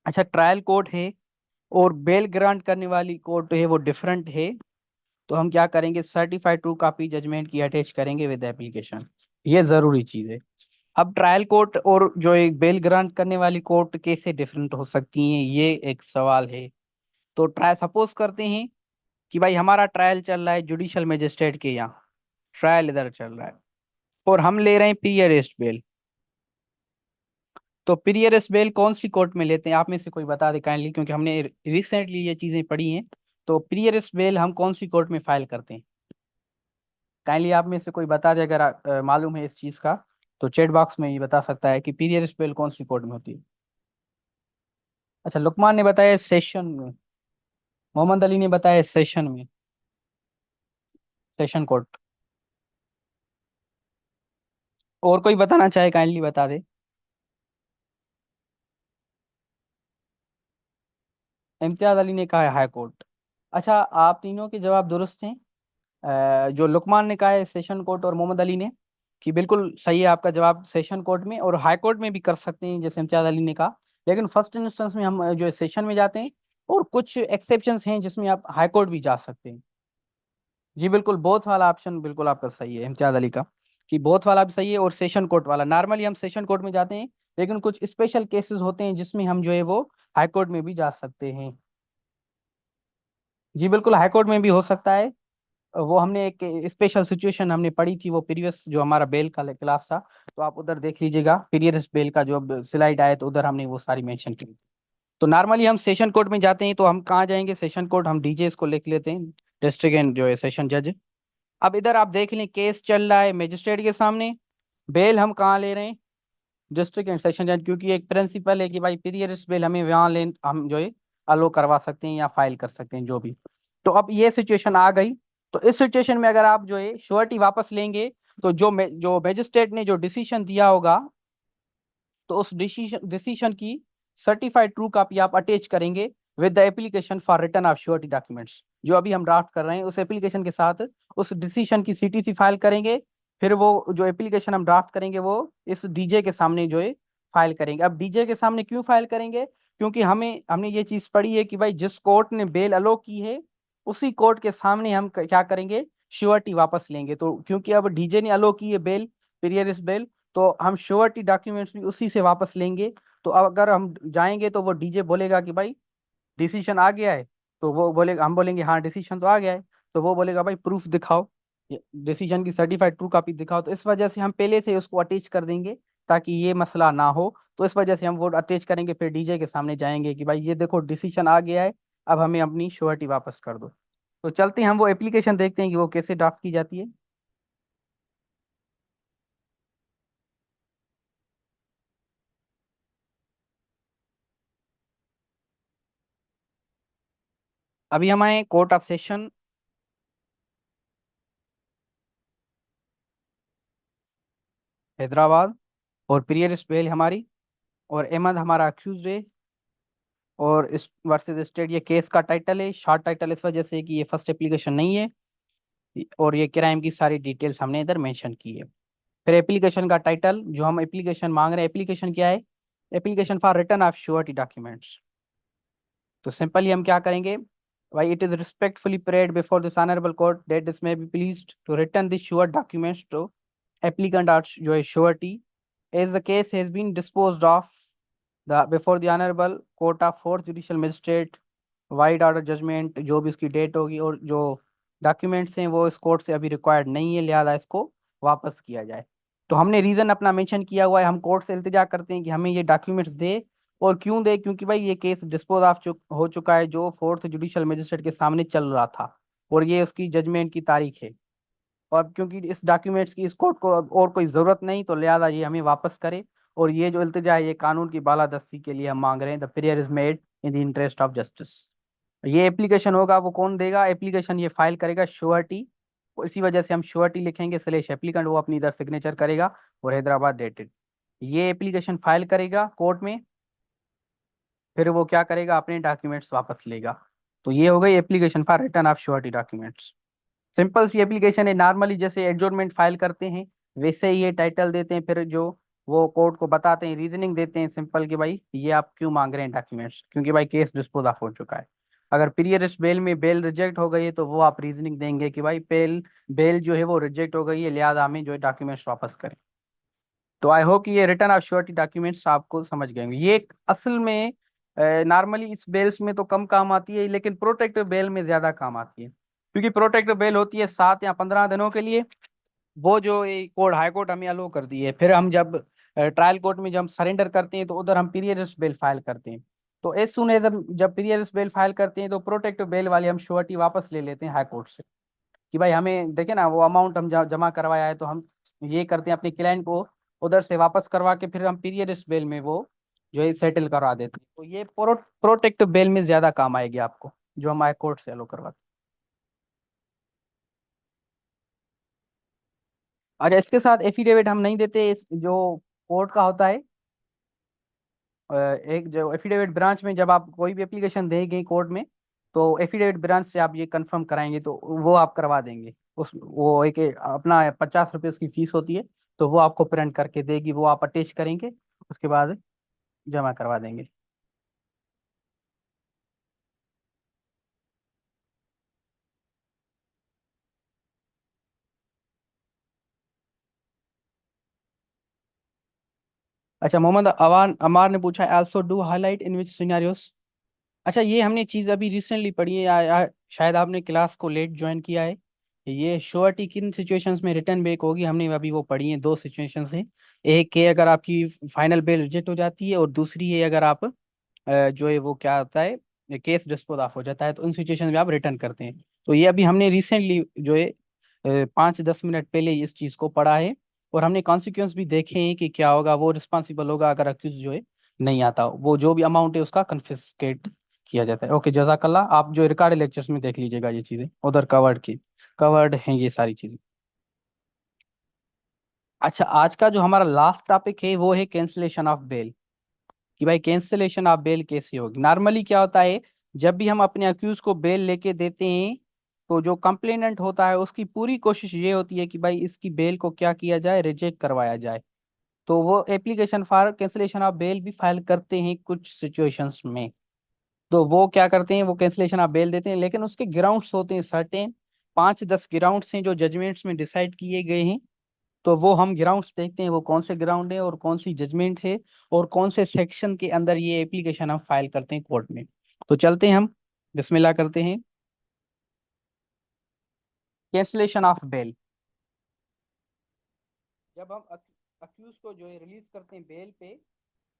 अच्छा, ट्रायल कोर्ट है और बेल ग्रांट करने वाली कोर्ट है वो डिफरेंट है। तो हम क्या करेंगे, सर्टिफाइड ट्रू कॉपी जजमेंट की अटैच करेंगे विद एप्लीकेशन। ये जरूरी चीज है। अब ट्रायल कोर्ट और जो एक बेल ग्रांट करने वाली कोर्ट कैसे डिफरेंट हो सकती हैं, ये एक सवाल है। तो ट्रायल सपोज करते हैं कि भाई हमारा ट्रायल चल रहा है जुडिशियल मजिस्ट्रेट के यहाँ, ट्रायल इधर चल रहा है और हम ले रहे हैं प्री अरेस्ट बेल। तो प्री अरेस्ट बेल कौन सी कोर्ट में लेते हैं, आप में से कोई बता दे काइंडली, क्योंकि हमने रिसेंटली ये चीजें पढ़ी हैं। तो प्री अरेस्ट बेल हम कौन सी कोर्ट में फाइल करते हैं, काइंडली आप में से कोई बता दे अगर मालूम है इस चीज का। तो चैट बॉक्स में ये बता सकता है कि प्री अरेस्ट बेल कौन सी कोर्ट में होती है। अच्छा, लुकमान ने बताया सेशन में, मोहम्मद अली ने बताया सेशन में, सेशन कोर्ट। और कोई बताना चाहे काइंडली बता दे। इम्तियाज अली ने कहा है हाई कोर्ट। अच्छा, आप तीनों के जवाब दुरुस्त हैं। जो लुकमान ने कहा है सेशन कोर्ट और मोहम्मद अली ने कि बिल्कुल सही है आपका जवाब, सेशन कोर्ट में और हाई कोर्ट में भी कर सकते हैं जैसे इम्तियाज अली ने कहा। लेकिन फर्स्ट इंस्टेंस में हम जो है सेशन में जाते हैं और कुछ एक्सेप्शंस हैं जिसमें आप हाई कोर्ट भी जा सकते हैं। जी बिल्कुल, बोथ वाला ऑप्शन बिल्कुल आपका सही है इम्तियाज अली का, कि बोथ वाला भी सही है, और सेशन कोर्ट वाला, नॉर्मली हम सेशन कोर्ट में जाते हैं, लेकिन कुछ स्पेशल केसेस होते हैं जिसमें हम जो है वो हाई कोर्ट में भी जा सकते हैं। जी बिल्कुल, हाई कोर्ट में भी हो सकता है। वो हमने एक स्पेशल सिचुएशन हमने पढ़ी थी, वो प्रीवियस जो हमारा बेल का क्लास था, तो आप उधर देख लीजिएगा, प्रीवियस बेल का जो स्लाइड आया तो उधर हमने वो सारी मेंशन की। तो नॉर्मली हम सेशन कोर्ट में जाते हैं, तो हम कहाँ जाएंगे, सेशन कोर्ट, हम डीजे को लिख लेते हैं, डिस्ट्रिक्ट एंड जो है सेशन जज। अब इधर आप देख लें, केस चल रहा है मजिस्ट्रेट के सामने, बेल हम कहाँ ले रहे हैं, डिस्ट्रिक्ट एंड सेशन जज, क्योंकि एक प्रिंसिपल है कि भाई पीरियड्स बेल हमें वहाँ ले, हम जो है अलो करवा सकते हैं या फाइल कर सकते हैं जो भी। तो अब ये सिचुएशन आ गई, तो इस सिचुएशन में अगर आप जो है श्योरिटी वापस लेंगे, तो जो मजिस्ट्रेट ने जो डिसीजन दिया होगा, तो उस डिसीजन की सर्टिफाइड ट्रू कॉपी आप अटैच करेंगे with the application for return of surety documents, जो अभी हम ड्राफ्ट कर रहे हैं उस एप्लीकेशन के साथ उस डिसीजन की सीटीसी फाइल करेंगे। फिर वो जो एप्लीकेशन हम ड्राफ्ट करेंगे वो इस डीजे के सामने जो है फाइल करेंगे। अब डीजे के सामने क्यों फाइल करेंगे, क्योंकि हमने ये चीज पढ़ी है कि भाई जिस कोर्ट ने बेल अलो की है, उसी कोर्ट के सामने हम क्या करेंगे, श्योरिटी वापस लेंगे। तो क्योंकि अब डीजे ने अलो की है बेल, पीरियड बेल, तो हम श्योरिटी डॉक्यूमेंट्स भी उसी से वापस लेंगे। तो अब अगर हम जाएंगे तो वो डीजे बोलेगा कि भाई डिसीजन आ गया है, तो वो बोलेगा, हम बोलेंगे हाँ डिसीजन तो आ गया है, तो वो बोलेगा भाई प्रूफ दिखाओ, डिसीजन की सर्टिफाइड ट्रू कॉपी दिखाओ। तो इस वजह से हम पहले से उसको अटैच कर देंगे ताकि ये मसला ना हो। तो इस वजह से हम वो अटैच करेंगे, फिर डीजे के सामने जाएंगे कि भाई ये देखो डिसीजन आ गया है, अब हमें अपनी श्योरिटी वापस कर दो। तो चलते हैं हम वो एप्लीकेशन देखते हैं कि वो कैसे ड्राफ्ट की जाती है। अभी हम आए कोर्ट ऑफ सेशन हैदराबाद, और प्रियर बेल हमारी, और अहमद हमारा अक्यूज है, और इस वर्सेस स्टेट ये केस का टाइटल है, शॉर्ट टाइटल इस वजह से कि ये फर्स्ट एप्लीकेशन नहीं है, और ये क्राइम की सारी डिटेल्स हमने इधर मेंशन की है। फिर एप्लीकेशन का टाइटल, जो हम एप्लीकेशन मांग रहे हैं, एप्लीकेशन क्या है, application for return of surety documents. तो सिंपली हम क्या करेंगे, भाई it is respectfully prayed before this honourable court that this may be pleased to return this sure documents to applicant और जो है surety, as the case has been disposed of before the honourable court of fourth judicial magistrate, vide order judgment, जो भी उसकी date होगी, और जो documents हैं वो इस कोर्ट से अभी रिक्वायर्ड नहीं है, लिहाजा इसको वापस किया जाए। तो हमने रीजन अपना मेंशन किया हुआ है, हम कोर्ट से इल्तिजा करते हैं कि हमें ये डॉक्यूमेंट्स दे। और क्यों दे, क्योंकि भाई ये केस डिस्पोज ऑफ हो चुका है, जो फोर्थ जुडिशियल मजिस्ट्रेट के सामने चल रहा था, और ये उसकी जजमेंट की तारीख है। और क्योंकि इस डॉक्यूमेंट्स की इस कोर्ट को अब और कोई जरूरत नहीं, तो लिहाजा ये हमें वापस करे। और ये जो इल्तिजा है ये कानून की बालादस्ती के लिए हम मांग रहे हैं, the prayer is made in the interest of justice. ये एप्लीकेशन होगा वो कौन देगा, एप्लीकेशन ये फाइल करेगा श्योरिटी, और इसी वजह से हम श्योरिटी लिखेंगे स्लेश एप्लीकेंट, वो अपनी इधर सिग्नेचर करेगा, और हैदराबाद डेटेड। ये एप्लीकेशन फाइल करेगा कोर्ट में, फिर वो क्या करेगा, अपने डॉक्यूमेंट्स वापस लेगा। तो ये हो गई application for return of surety documents. Simple सी एप्लीकेशन है, नॉर्मली जैसे एडजॉर्नमेंट फाइल करते हैं वैसे ही ये टाइटल देते हैं, फिर जो वो कोर्ट को बताते हैं, रीजनिंग देते हैं सिंपल कि भाई ये आप क्यों मांग रहे हैं डॉक्यूमेंट्स, क्योंकि भाई केस डिस्पोज ऑफ हो चुका है। अगर पीरियड्स बेल में बेल रिजेक्ट हो गई है, तो वो आप रीजनिंग देंगे कि भाई बेल बेल जो है वो रिजेक्ट हो गई है, लिहाजा हमें जो है डॉक्यूमेंट्स वापस करें। तो आई होप कि ये रिटर्न ऑफ श्योरिटी डॉक्यूमेंट्स आपको समझ गए होंगे। ये एक असल में नॉर्मली इस बेल्स में तो कम काम आती है, लेकिन प्रोटेक्टिव बेल में ज्यादा काम आती है, क्योंकि प्रोटेक्टिव बेल होती है 7 या 15 दिनों के लिए। वो जो कोर्ट हाई कोर्ट हमें अलो कर दी है, फिर हम जब ट्रायल कोर्ट में जब हम सरेंडर करते हैं, तो उधर हम पीरियड्स बेल फाइल करते हैं। तो एज सुन एज हम जब पीरियड्स बेल फाइल करते हैं, तो प्रोटेक्टिव बेल वाली हम श्योरिटी वापस ले लेते हैं हाई कोर्ट से, कि भाई हमें देखे ना वो अमाउंट हम जमा करवाया है, तो हम ये करते हैं अपने क्लाइंट को उधर से वापस करवा के, फिर हम पीरियड्स बेल में वो जो है सेटल करवा देते हैं। तो ये प्रोटेक्टिव बेल में ज्यादा काम आएगी आपको, जो हम हाई कोर्ट से अलो करवाते हैं। अच्छा, इसके साथ एफिडेविट हम नहीं देते, जो कोर्ट का होता है, एक जो एफिडेविट ब्रांच में जब आप कोई भी एप्लीकेशन देंगे कोर्ट में, तो एफिडेविट ब्रांच से आप ये कंफर्म कराएंगे, तो वो आप करवा देंगे। उस वो एक अपना 50 रुपये उसकी फीस होती है, तो वो आपको प्रिंट करके देगी, वो आप अटैच करेंगे, उसके बाद जमा करवा देंगे। अच्छा, मोहम्मद अवान अमार ने पूछा also do highlight in which scenarios. अच्छा, ये हमने चीज अभी रिसेंटली पढ़ी है, शायद आपने क्लास को लेट ज्वाइन किया है। ये श्योरिटी किन सिचुएशंस में रिटर्न बैक होगी, हमने अभी वो पढ़ी है। दो सिचुएशंस है, एक है अगर आपकी फाइनल बेल रिजेक्ट हो जाती है, और दूसरी है अगर आप जो है वो क्या होता है, केस डिस्पोज ऑफ हो जाता है, तो उन सिचुएशन में आप रिटर्न करते हैं। तो ये अभी हमने रिसेंटली जो है 5-10 मिनट पहले इस चीज को पढ़ा है, और हमने कॉन्सिक्वेंस भी देखे हैं कि क्या होगा। वो रिस्पॉन्सिबल होगा अगर अक्यूज जो है नहीं आता, वो जो भी अमाउंट है उसका कन्फिस्केट किया जाता है। ओके, जजाकल्ला। आप जो रिकॉर्ड लेक्चर्स में देख लीजिएगा ये चीजें, उधर कवर्ड हैं ये सारी चीजें। अच्छा, आज का जो हमारा लास्ट टॉपिक है वो है कैंसिलेशन ऑफ बेल। कि भाई कैंसिलेशन ऑफ बेल कैसे होगी। नॉर्मली क्या होता है, जब भी हम अपने अक्यूज को बेल लेके देते हैं, तो जो कंप्लेनेंट होता है उसकी पूरी कोशिश ये होती है कि भाई इसकी बेल को क्या किया जाए, रिजेक्ट करवाया जाए। तो वो application for cancellation of bail भी फाइल करते हैं कुछ सिचुएशंस में। तो वो क्या करते हैं, वो कैंसिलेशन ऑफ बेल देते हैं, लेकिन उसके ग्राउंड्स होते हैं सर्टेन। 5-10 ग्राउंड्स हैं जो जजमेंट्स में डिसाइड किए गए हैं। तो वो हम ग्राउंड्स देखते हैं, वो कौन से ग्राउंड है और कौन सी जजमेंट है, और कौन से सेक्शन के अंदर ये एप्लीकेशन हम फाइल करते हैं कोर्ट में। तो चलते हैं हम, बिस्मिल्लाह करते हैं। Cancellation of bail. जब हम अक्यूज को जो है रिलीज करते हैं बेल पे,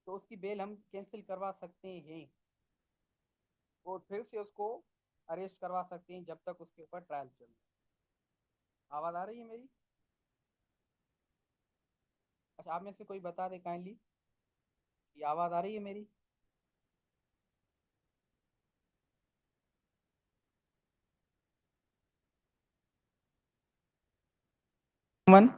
तो उसकी बेल हम कैंसिल करवा सकते हैं, और फिर से उसको अरेस्ट करवा सकते हैं जब तक उसके ऊपर ट्रायल चल रहा है। आवाज आ रही है मेरी? अच्छा, आप में से कोई बता दे काइंडली कि आवाज आ रही है मेरी? मन,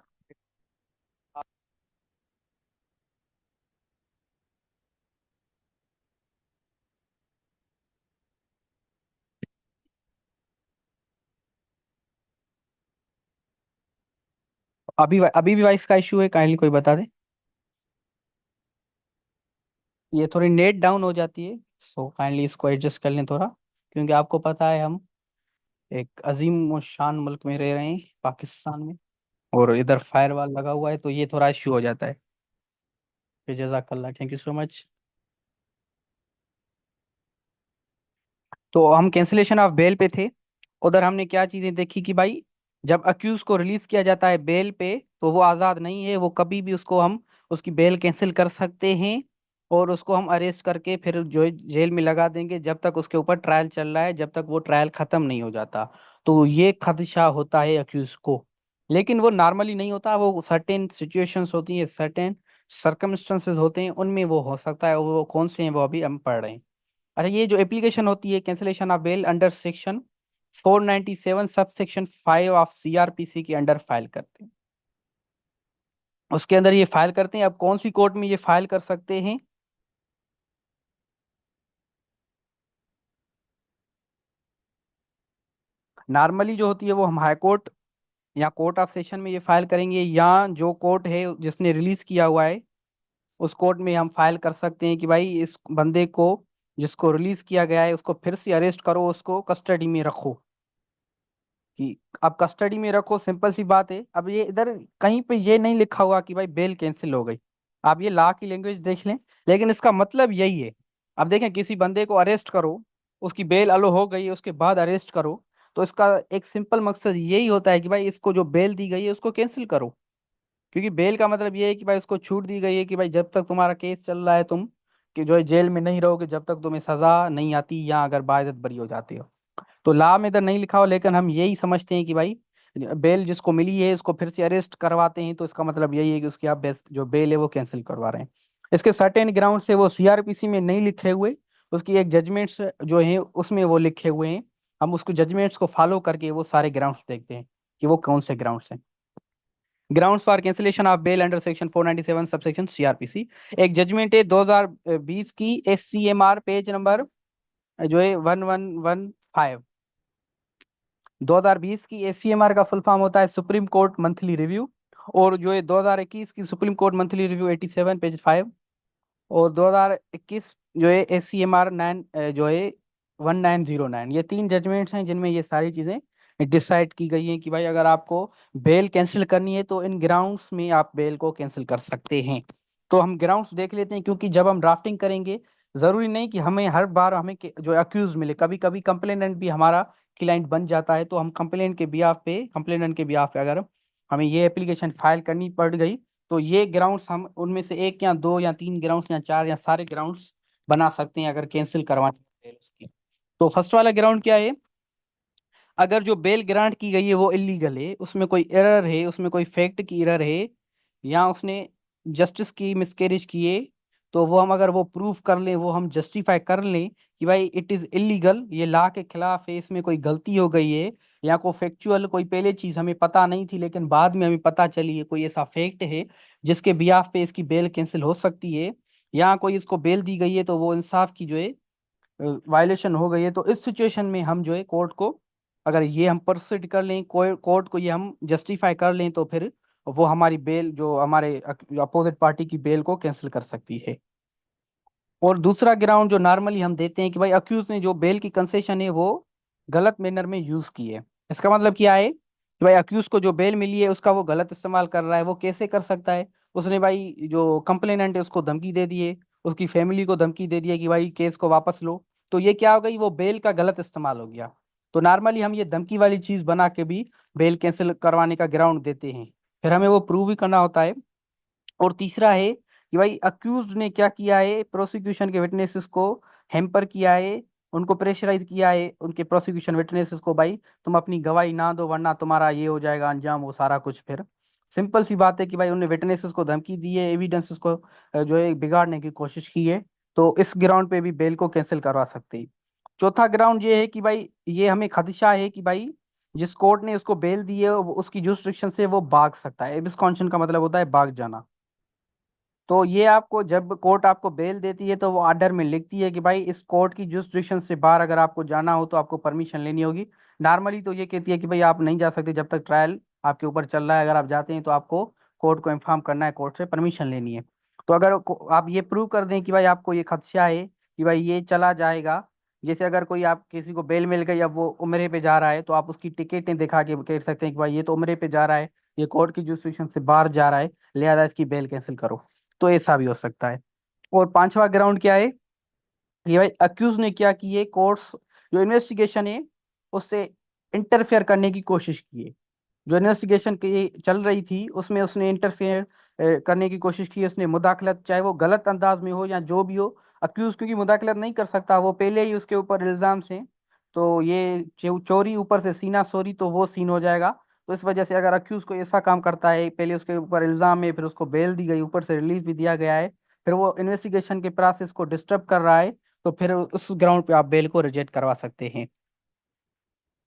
अभी भी वॉइस का इशू है, काइंडली कोई बता दे। ये थोड़ी नेट डाउन हो जाती है, सो काइंडली इसको एडजस्ट कर लें थोड़ा। क्योंकि आपको पता है हम एक अजीम और शान मुल्क में रह रहे हैं, पाकिस्तान में, और इधर फायरवॉल लगा हुआ है, तो ये थोड़ा इश्यू हो जाता है। जजाकल्ला, थैंक यू सो मच। तो हम कैंसिलेशन ऑफ बेल पे थे। उधर हमने क्या चीजें देखी कि भाई जब अक्यूज को रिलीज किया जाता है बेल पे, तो वो आजाद नहीं है, वो कभी भी उसको हम उसकी बेल कैंसिल कर सकते हैं, और उसको हम अरेस्ट करके फिर जो है जेल में लगा देंगे जब तक उसके ऊपर ट्रायल चल रहा है, जब तक वो ट्रायल खत्म नहीं हो जाता। तो ये खदशा होता है अक्यूज को। लेकिन वो नॉर्मली नहीं होता, वो सर्टेन सिचुएशंस होती है, सर्टेन सर्कमस्टेंसेस होते हैं, उनमें वो हो सकता है। वो कौन से हैं वो अभी हम पढ़ रहे हैं। अच्छा, ये जो एप्लीकेशन होती है cancellation of bail under section 497 subsection 5 of CrPC के अंडर फाइल करते हैं। उसके अंदर ये फाइल करते हैं। अब कौन सी कोर्ट में ये फाइल कर सकते हैं? नॉर्मली जो होती है वो हम हाई कोर्ट या कोर्ट ऑफ सेशन में ये फाइल करेंगे, या जो कोर्ट है जिसने रिलीज किया हुआ है उस कोर्ट में हम फाइल कर सकते हैं कि भाई इस बंदे को, जिसको रिलीज किया गया है, उसको फिर से अरेस्ट करो, उसको कस्टडी में रखो। कि अब कस्टडी में रखो, सिंपल सी बात है। अब ये इधर कहीं पे ये नहीं लिखा हुआ कि भाई बेल कैंसिल हो गई। आप ये लॉ की लैंग्वेज देख लें, लेकिन इसका मतलब यही है। अब देखें, किसी बंदे को अरेस्ट करो, उसकी बेल अलो हो गई है, उसके बाद अरेस्ट करो, तो इसका एक सिंपल मकसद यही होता है कि भाई इसको जो बेल दी गई है उसको कैंसिल करो। क्योंकि बेल का मतलब ये है कि भाई उसको छूट दी गई है कि भाई जब तक तुम्हारा केस चल रहा है, तुम कि जो है जेल में नहीं रहोगे, जब तक तुम्हें सजा नहीं आती, या अगर बाइज्जत बरी हो जाते हो। तो लॉ में इधर नहीं लिखा हो, लेकिन हम यही समझते हैं कि भाई बेल जिसको मिली है उसको फिर से अरेस्ट करवाते हैं, तो इसका मतलब यही है कि उसकी आप बेस्ट जो बेल है वो कैंसिल करवा रहे हैं। इसके सर्टेन ग्राउंड से वो सीआरपीसी में नहीं लिखे हुए, उसकी एक जजमेंट्स जो है उसमें वो लिखे हुए हैं। हम उसको जजमेंट्स को फॉलो करके वो सारे ग्राउंड्स देखते हैं कि वो कौन से ग्राउंड्स हैं। Grounds for cancellation of bail under section 497 subsection CrPC. एक जजमेंट है 2020 की एससीएमआर पेज नंबर जो है 1115। 2020 की एसीएमआर का फुल फॉर्म होता है सुप्रीम कोर्ट मंथली रिव्यू। और जो है 2021 की supreme court monthly review 87 page 5। और 2021 जो है एसीएमआर 9 जो है 1909। ये तीन जजमेंट्स हैं जिनमें ये सारी चीजें डिसाइड की गई हैं कि भाई अगर आपको बेल कैंसिल करनी है तो इन ग्राउंड्स में आप बेल को कैंसिल कर सकते हैं। तो हम ग्राउंड्स देख लेते हैं, क्योंकि जब हम ड्राफ्टिंग करेंगे जरूरी नहीं कि हमें हर बार हमें जो अक्यूज मिले, कभी कभी कंप्लेनेंट भी हमारा क्लाइंट बन जाता है। तो हम कंप्लेनेंट के बिहाफ पे अगर हमें ये एप्लीकेशन फाइल करनी पड़ गई, तो ये ग्राउंड्स हम उनमें से एक या दो या तीन ग्राउंड्स या चार या सारे ग्राउंड्स बना सकते हैं अगर कैंसिल करवानी है उसकी। तो फर्स्ट वाला ग्राउंड क्या है? अगर जो बेल ग्रांट की गई है वो इलीगल है, उसमें कोई एरर है, उसमें कोई फैक्ट की एरर है, या उसने जस्टिस की मिसकैरेज की है, तो वो हम अगर वो प्रूफ कर लें, वो हम जस्टिफाई कर लें कि भाई इट इज इलीगल, ये लॉ के खिलाफ है, इसमें कोई गलती हो गई है, या कोई फैक्चुअल कोई पहले चीज हमें पता नहीं थी लेकिन बाद में हमें पता चली है, कोई ऐसा फैक्ट है जिसके बिहाफ पे इसकी बेल कैंसिल हो सकती है, या कोई इसको बेल दी गई है तो वो इंसाफ की जो है वायलेशन हो गई है, तो इस सिचुएशन में हम जो है कोर्ट को, अगर ये हम प्रोसीड कर लें, कोर्ट को ये हम जस्टिफाई कर लें, तो फिर वो हमारी बेल, जो हमारे अपोजिट पार्टी की बेल को कैंसिल कर सकती है। और दूसरा ग्राउंड जो नॉर्मली हम देते हैं कि भाई अक्यूज ने जो बेल की कंसेशन है वो गलत मैनर में यूज की है। इसका मतलब क्या है कि भाई अक्यूज को जो बेल मिली है उसका वो गलत इस्तेमाल कर रहा है। वो कैसे कर सकता है? उसने भाई जो कंप्लेनेंट है उसको धमकी दे दी है, उसकी फैमिली को धमकी दे दी है कि भाई केस को वापस लो। तो ये क्या हो गई? वो बेल का गलत इस्तेमाल हो गया। तो नॉर्मली हम ये धमकी वाली चीज बना के भी बेल कैंसिल करवाने का ग्राउंड देते हैं, फिर हमें वो प्रूव भी करना होता है। और तीसरा है कि भाई अक्यूज्ड ने क्या किया है, प्रोसिक्यूशन के विटनेसेस को हेम्पर किया है, उनको प्रेशराइज किया है, उनके प्रोसिक्यूशन विटनेसेस को, भाई तुम अपनी गवाही ना दो वरना तुम्हारा ये हो जाएगा अंजाम, वो सारा कुछ। फिर सिंपल सी बात है कि भाई उन्होंने विटनेसेस को धमकी दी है, एविडेंसेस को जो है बिगाड़ने की कोशिश की है, तो इस ग्राउंड पे भी बेल को कैंसिल करवा सकते हैं। चौथा ग्राउंड ये है कि भाई ये हमें खदशा है कि भाई जिस कोर्ट ने उसको बेल दी है उसकी जुरिस्डिक्शन से वो भाग सकता है। एब्सकॉन्शन का मतलब होता है भाग जाना। तो ये आपको जब कोर्ट आपको बेल देती है तो वो आर्डर में लिखती है कि भाई इस कोर्ट की जुरिस्डिक्शन से बाहर अगर आपको जाना हो तो आपको परमिशन लेनी होगी। नॉर्मली तो ये कहती है कि भाई आप नहीं जा सकते जब तक ट्रायल आपके ऊपर चल रहा है, अगर आप जाते हैं तो आपको कोर्ट को इन्फॉर्म करना है, कोर्ट से परमिशन लेनी है। तो अगर आप ये प्रूव कर दें कि भाई आपको ये खदशा है कि भाई ये चला जाएगा, जैसे अगर कोई आप किसी को बेल मिल गई, अब वो उम्रे पे जा रहा है, तो आप उसकी टिकटें दिखा के कह सकते हैं कि भाई ये तो उम्रे पे जा रहा है, ये कोर्ट की जुरिस्डिक्शन से बाहर जा रहा है, लिहाजा इसकी बेल कैंसिल करो। तो ऐसा भी हो सकता है। और पांचवा ग्राउंड क्या है? ये भाई अक्यूज ने क्या की है, कोर्ट्स जो इन्वेस्टिगेशन है उससे इंटरफेयर करने की कोशिश की है। जो इन्वेस्टिगेशन की चल रही थी उसमें उसने इंटरफेयर करने की कोशिश की है, उसने मुदाखलत, चाहे वो गलत अंदाज में हो या जो भी हो। अक्यूज क्योंकि मुदाखलत नहीं कर सकता, वो पहले ही उसके ऊपर इल्जाम से, तो ये चोरी ऊपर से सीना चोरी, तो वो सीन हो जाएगा। तो इस वजह से अगर अक्यूज को ऐसा काम करता है, पहले उसके ऊपर इल्जाम है, फिर उसको बेल दी गई, ऊपर से रिलीफ भी दिया गया है, फिर वो इन्वेस्टिगेशन के प्रोसेस को डिस्टर्ब कर रहा है, तो फिर उस ग्राउंड पे आप बेल को रिजेक्ट करवा सकते हैं।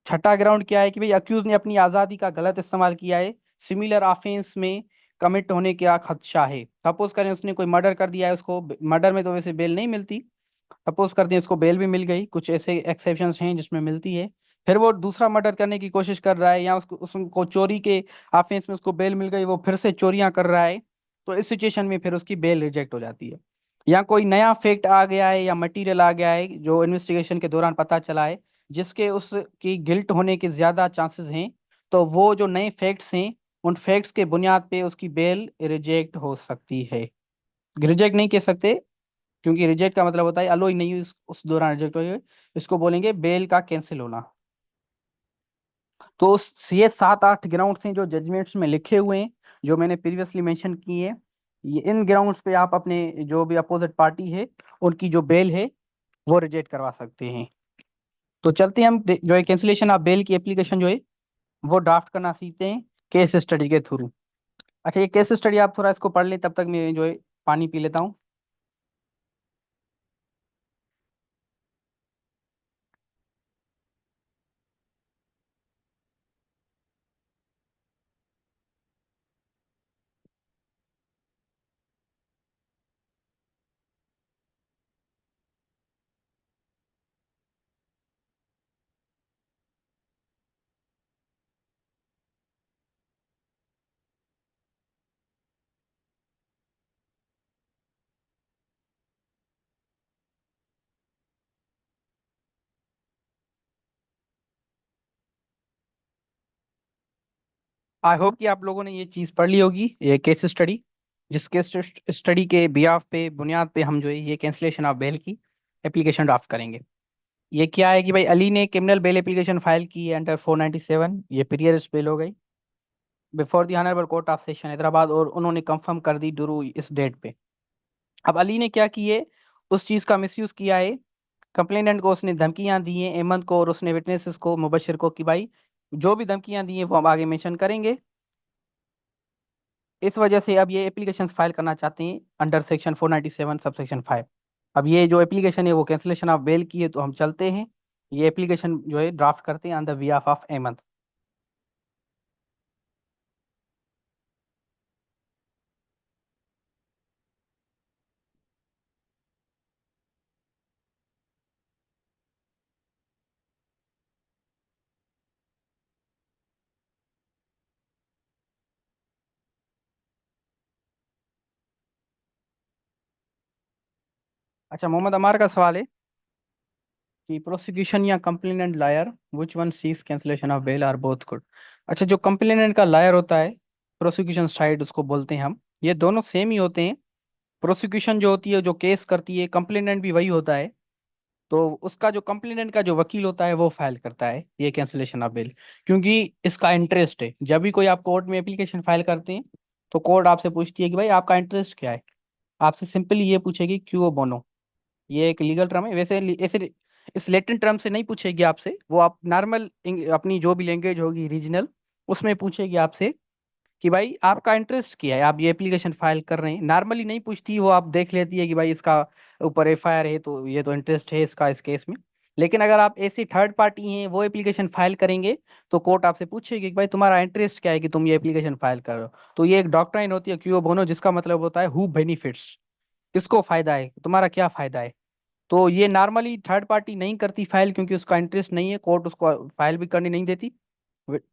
छठा ग्राउंड क्या है कि भाई अक्यूज ने अपनी आजादी का गलत इस्तेमाल किया है, सिमिलर ऑफेंस में कमिट होने का खदशा है। सपोज करें उसने कोई मर्डर कर दिया है, उसको मर्डर में तो वैसे बेल नहीं मिलती, सपोज करते हैं उसको बेल भी मिल गई, कुछ ऐसे एक्सेप्शंस हैं जिसमें मिलती है, फिर वो दूसरा मर्डर करने की कोशिश कर रहा है, या उसको चोरी के ऑफेंस में उसको बेल मिल गई, वो फिर से चोरियां कर रहा है, तो इस सिचुएशन में फिर उसकी बेल रिजेक्ट हो जाती है। या कोई नया फैक्ट आ गया है या मटेरियल आ गया है जो इन्वेस्टिगेशन के दौरान पता चला है, जिसके उसकी गिल्ट होने के ज्यादा चांसेस हैं, तो वो जो नए फैक्ट्स हैं उन फैक्ट्स के बुनियाद पे उसकी बेल रिजेक्ट हो सकती है। रिजेक्ट नहीं कह सकते, क्योंकि रिजेक्ट का मतलब होता है अलो ही नहीं हुई, उस दौरान रिजेक्ट हो गई, इसको बोलेंगे बेल का कैंसिल होना। तो ये सात आठ ग्राउंड्स हैं जो जजमेंट्स में लिखे हुए हैं, जो मैंने प्रीवियसली मेंशन किए हैं। ये इन ग्राउंड्स पे आप अपने जो भी अपोजिट पार्टी है उनकी जो बेल है वो रिजेक्ट करवा सकते हैं। तो चलते हैं हम जो है कैंसिलेशन ऑफ बेल की एप्लीकेशन जो है वो ड्राफ्ट करना सीखते हैं केस स्टडी के थ्रू। अच्छा, ये केस स्टडी आप थोड़ा इसको पढ़ लें, तब तक मैं जो है पानी पी लेता हूँ। आई होप कि आप लोगों ने ये चीज़ पढ़ ली होगी, ये केस स्टडी। जिसके स्टडी के बिहाफ पे बुनियाद पे हम जो है ये कैंसिलेशन ऑफ बेल की एप्लीकेशन ड्राफ्ट करेंगे। ये क्या है कि भाई अली ने क्रिमिनल बेल एप्लीकेशन फाइल की है अंडर 497, ये पीरियड्स बेल हो गई before the honourable court of session Hyderabad, और उन्होंने कंफर्म कर दी ड्यू इस डेट पे। अब अली ने क्या किए, उस चीज का मिसयूज किया है। कंप्लेनेंट को उसने धमकियां दी हैं, अहमद को, और उसने विटनेसेस को, मुबशिर को, कि भाई जो भी धमकियां दी हैं वो हम आगे मेंशन करेंगे। इस वजह से अब ये एप्लीकेशन फाइल करना चाहते हैं अंडर सेक्शन 497 सब सेक्शन 5। अब ये जो एप्लीकेशन है वो कैंसिलेशन ऑफ बेल की है, तो हम चलते हैं ये एप्लीकेशन जो है ड्राफ्ट करते हैं on the behalf of Ahmad. अच्छा, मोहम्मद अमार का सवाल है कि प्रोसिक्यूशन या complainant lawyer which one seeks cancellation of bail are both good. अच्छा, जो कंप्लेनेंट का लायर होता है, प्रोसिक्यूशन साइड उसको बोलते हैं हम, ये दोनों सेम ही होते हैं। प्रोसिक्यूशन जो होती है, जो केस करती है, कंप्लेनेंट भी वही होता है। तो उसका जो कंप्लेनेंट का जो वकील होता है वो फाइल करता है ये कैंसिलेशन ऑफ बेल, क्योंकि इसका इंटरेस्ट है। जब भी कोई आप कोर्ट में एप्लीकेशन फाइल करते हैं तो कोर्ट आपसे पूछती है कि भाई आपका इंटरेस्ट क्या है। आपसे सिंपली ये पूछेगी क्यों बोनो, ये एक लीगल टर्म है। वैसे ऐसे इस लेटिन टर्म से नहीं पूछेगी आपसे, वो आप नॉर्मल अपनी जो भी लैंग्वेज होगी रीजनल, उसमें पूछेगी आपसे कि भाई आपका इंटरेस्ट क्या है, आप ये एप्लीकेशन फाइल कर रहे हैं। नॉर्मली नहीं पूछती, वो आप देख लेती है कि भाई इसका ऊपर एफआईआर है तो ये तो इंटरेस्ट है इसका इस केस में। लेकिन अगर आप ऐसी थर्ड पार्टी हैं, वो एप्लीकेशन फाइल करेंगे, तो कोर्ट आपसे पूछेगी कि भाई तुम्हारा इंटरेस्ट क्या है कि तुम ये एप्लीकेशन फाइल कर रहे हो। तो ये एक डॉक्ट्राइन होती है क्यू बोनो, जिसका मतलब होता है हु बेनिफिट्स, किसको फायदा है, तुम्हारा क्या फायदा है। तो ये नॉर्मली थर्ड पार्टी नहीं करती फाइल, क्योंकि उसका इंटरेस्ट नहीं है, कोर्ट उसको फाइल भी करनी नहीं देती।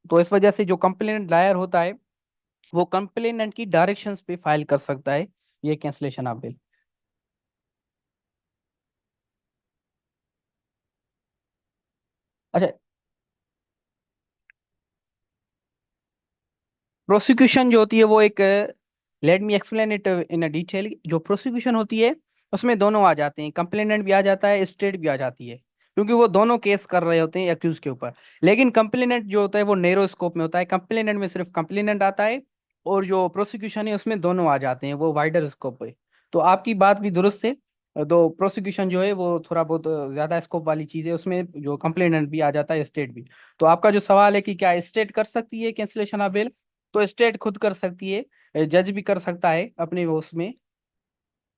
तो इस वजह से जो कंप्लेंट दायर होता है वो कंप्लेनेंट की डायरेक्शंस पे फाइल कर सकता है ये कैंसलेशन ऑफ बिल। अच्छा, प्रोसिक्यूशन जो होती है वो एक, let me explain it in a detail. जो प्रोसिक्यूशन होती है उसमें दोनों आ जाते हैं, कंप्लेनेंट भी आ जाता है, स्टेट भी आ जाती है, क्योंकि वो दोनों केस कर रहे होते हैं एक्यूज के ऊपर। लेकिन कंप्लेनेंट जो होता है वो नैरो स्कोप में होता है, कंप्लेनेंट में सिर्फ कंप्लेनेंट आता है, और जो प्रोसिक्यूशन है उसमें दोनों आ जाते हैं, वो वाइडर स्कोप पे। तो आपकी बात भी दुरुस्त है। तो प्रोसिक्यूशन जो है वो थोड़ा बहुत ज्यादा स्कोप वाली चीज है, उसमें जो कंप्लेनेंट भी आ जाता है, स्टेट भी। तो आपका जो सवाल है कि क्या स्टेट कर सकती है कैंसिलेशन ऑफ बेल, तो स्टेट खुद कर सकती है, जज भी कर सकता है अपने वो उसमें,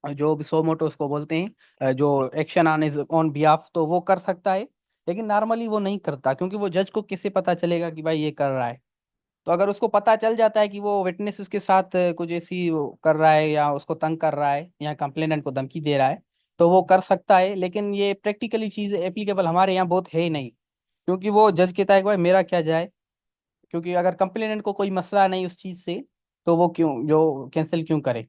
जो भी सो मोटो उसको बोलते हैं, जो action on is on behalf, तो वो कर सकता है। लेकिन नॉर्मली वो नहीं करता, क्योंकि वो जज को कैसे पता चलेगा कि भाई ये कर रहा है। तो अगर उसको पता चल जाता है कि वो विटनेसेस के साथ कुछ ऐसी वो कर रहा है, या उसको तंग कर रहा है, या कंप्लेनेंट को धमकी दे रहा है, तो वो कर सकता है। लेकिन ये प्रैक्टिकली चीज एप्लीकेबल हमारे यहाँ बहुत है ही नहीं, क्योंकि वो जज कहता है कि भाई मेरा क्या जाए, क्योंकि अगर कंप्लेनेंट को कोई मसला नहीं उस चीज से, तो वो क्यों जो कैंसिल क्यों करे।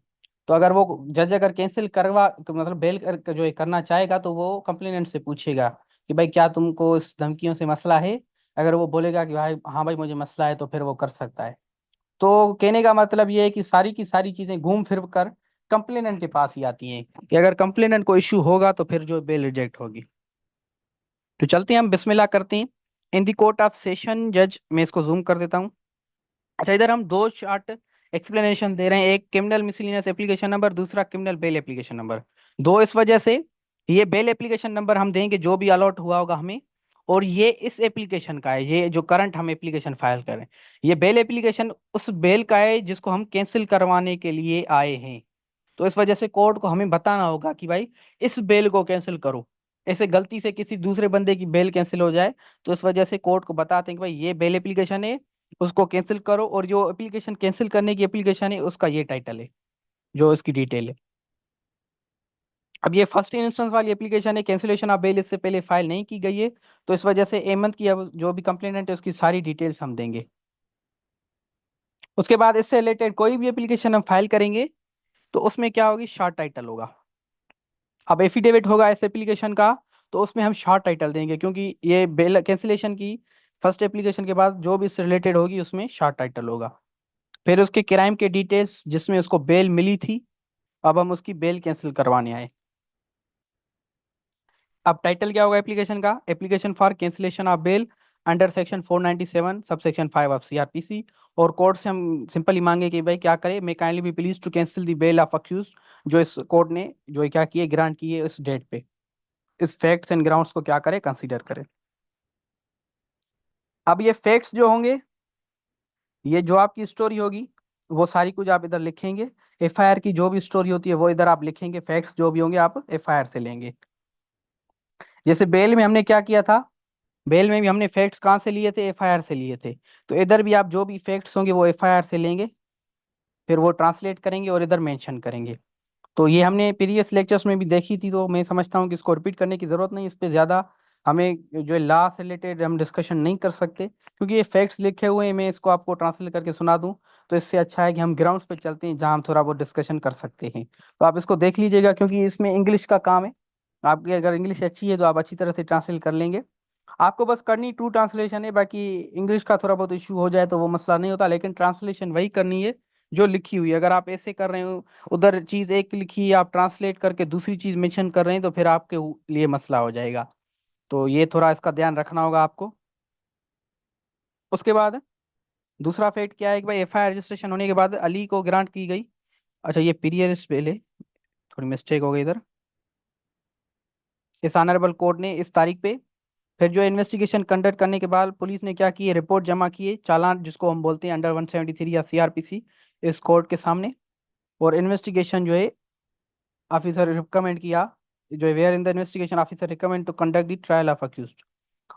तो अगर वो जज अगर कैंसिल करवा मतलब बेल जो है करना चाहेगा, तो वो कंप्लेनेंट से पूछेगा कि भाई क्या तुमको इस धमकियों से मसला है। अगर वो बोलेगा कि भाई हाँ भाई मुझे मसला है, तो फिर वो कर सकता है। तो कहने का मतलब ये है कि सारी की सारी चीजें घूम फिर कर कंप्लेनेंट के पास ही आती हैं, कि अगर कंप्लेनेंट को इश्यू होगा तो फिर जो बेल रिजेक्ट होगी। तो चलते हैं हम, बिस्मिल्लाह करते हैं। इन दी कोर्ट ऑफ सेशन जज, मैं इसको जूम कर देता हूँ। अच्छा, इधर हम दो चार्ट एक्सप्लेनेशन दे रहे हैं, एक क्रिमिनल मिसलिनियस एप्लीकेशन नंबर, दूसरा क्रिमिनल बेल एप्लीकेशन नंबर। दो इस वजह से, ये बेल एप्लीकेशन नंबर हम देंगे जो भी अलॉट हुआ होगा हमें, और ये इस एप्लीकेशन का है, ये जो करंट हम एप्लीकेशन फाइल करें, ये बेल एप्लीकेशन उस बेल का है जिसको हम कैंसिल करवाने के लिए आए हैं। तो इस वजह से कोर्ट को हमें बताना होगा कि भाई इस बेल को कैंसिल करो। ऐसे गलती से किसी दूसरे बंदे की बेल कैंसिल हो जाए, तो इस वजह से कोर्ट को बताते हैं कि भाई ये बेल एप्लीकेशन है, उसको कैंसिल करो, और जो एप्लीकेशन कैंसिल करने की एप्लीकेशन है उसका ये टाइटल है, जो इसकी डिटेल है। अब ये फर्स्ट इंस्टेंस वाली एप्लीकेशन है, कैंसिलेशन ऑफ बेल इससे पहले फाइल नहीं की गई है, तो इस वजह से एमंत की अब जो भी कंप्लेनेंट है उसकी सारी डिटेल्स हम देंगे। उसके बाद इससे रिलेटेड कोई भी एप्लीकेशन हम फाइल करेंगे, तो उसमें क्या होगी, शॉर्ट टाइटल होगा। अब एफिडेविट होगा इस एप्लीकेशन का, तो उसमें हम शॉर्ट टाइटल देंगे, क्योंकि ये बेल कैंसिलेशन की फर्स्ट एप्लीकेशन के बाद जो भी इससे रिलेटेड होगी उसमें शॉर्ट टाइटल होगा। फिर उसके क्राइम के डिटेल्स जिसमें उसको बेल मिली थी, अब हम उसकी बेल कैंसिल करवाने आए। अब टाइटल क्या होगा एप्लीकेशन का? Application for cancellation of bail under section 497 subsection 5 of CrPC. और कोर्ट से हम सिंपली मांगे कि भाई क्या करे, may kindly be please to cancel the bail of accused, जो इस कोर्ट ने जो क्या किए, ग्रांट किए इस डेट पे, इस फैक्ट्स एंड ग्राउंड्स को क्या करे, कंसीडर करे। अब ये फैक्ट्स जो होंगे, ये जो आपकी स्टोरी होगी वो सारी कुछ आप इधर लिखेंगे। एफआईआर की जो भी स्टोरी होती है वो इधर आप लिखेंगे, फैक्ट्स जो भी होंगे आप एफआईआर से लेंगे। जैसे बेल में हमने क्या किया था, बेल में भी हमने फैक्ट्स कहाँ से लिए थे, एफआईआर से लिए थे। तो इधर भी आप जो भी फैक्ट्स होंगे वो एफआईआर से लेंगे, फिर वो ट्रांसलेट करेंगे और इधर मेंशन करेंगे। तो ये हमने प्रीवियस लेक्चर्स में भी देखी थी, तो मैं समझता हूँ कि इसको रिपीट करने की जरूरत नहीं, इस पे ज्यादा हमें जो लॉ से रिलेटेड हम डिस्कशन नहीं कर सकते, क्योंकि ये फैक्ट्स लिखे हुए हैं, मैं इसको आपको ट्रांसलेट करके सुना दूं। तो इससे अच्छा है कि हम ग्राउंड्स पे चलते हैं जहां हम थोड़ा बहुत डिस्कशन कर सकते हैं। तो आप इसको देख लीजिएगा, क्योंकि इसमें इंग्लिश का काम है। आपकी अगर इंग्लिश अच्छी है तो आप अच्छी तरह से ट्रांसलेट कर लेंगे। आपको बस करनी ट्रू ट्रांसलेशन है, बाकी इंग्लिश का थोड़ा बहुत इशू हो जाए तो वो मसला नहीं होता, लेकिन ट्रांसलेशन वही करनी है जो लिखी हुई है। अगर आप ऐसे कर रहे हो, उधर चीज एक लिखी है, आप ट्रांसलेट करके दूसरी चीज मेंशन कर रहे हैं, तो फिर आपके लिए मसला हो जाएगा। तो ये थोड़ा इसका ध्यान रखना होगा आपको। उसके बाद दूसरा फैक्ट क्या है कि भाई एफआईआर रजिस्ट्रेशन होने के बाद अली को ग्रांट की गई। अच्छा, ये पीरियड पहले थोड़ी मिस्टेक हो गई इधर। इस ऑनरेबल कोर्ट ने इस तारीख पे, फिर जो इन्वेस्टिगेशन कंडक्ट करने के बाद पुलिस ने क्या किए, रिपोर्ट जमा किए, चालान जिसको हम बोलते हैं अंडर 173 या सीआरपीसी, इस कोर्ट के सामने। और इन्वेस्टिगेशन जो है ऑफिसर रिकमेंड किया, जो है where in the investigation officer recommend to conduct the trial of accused.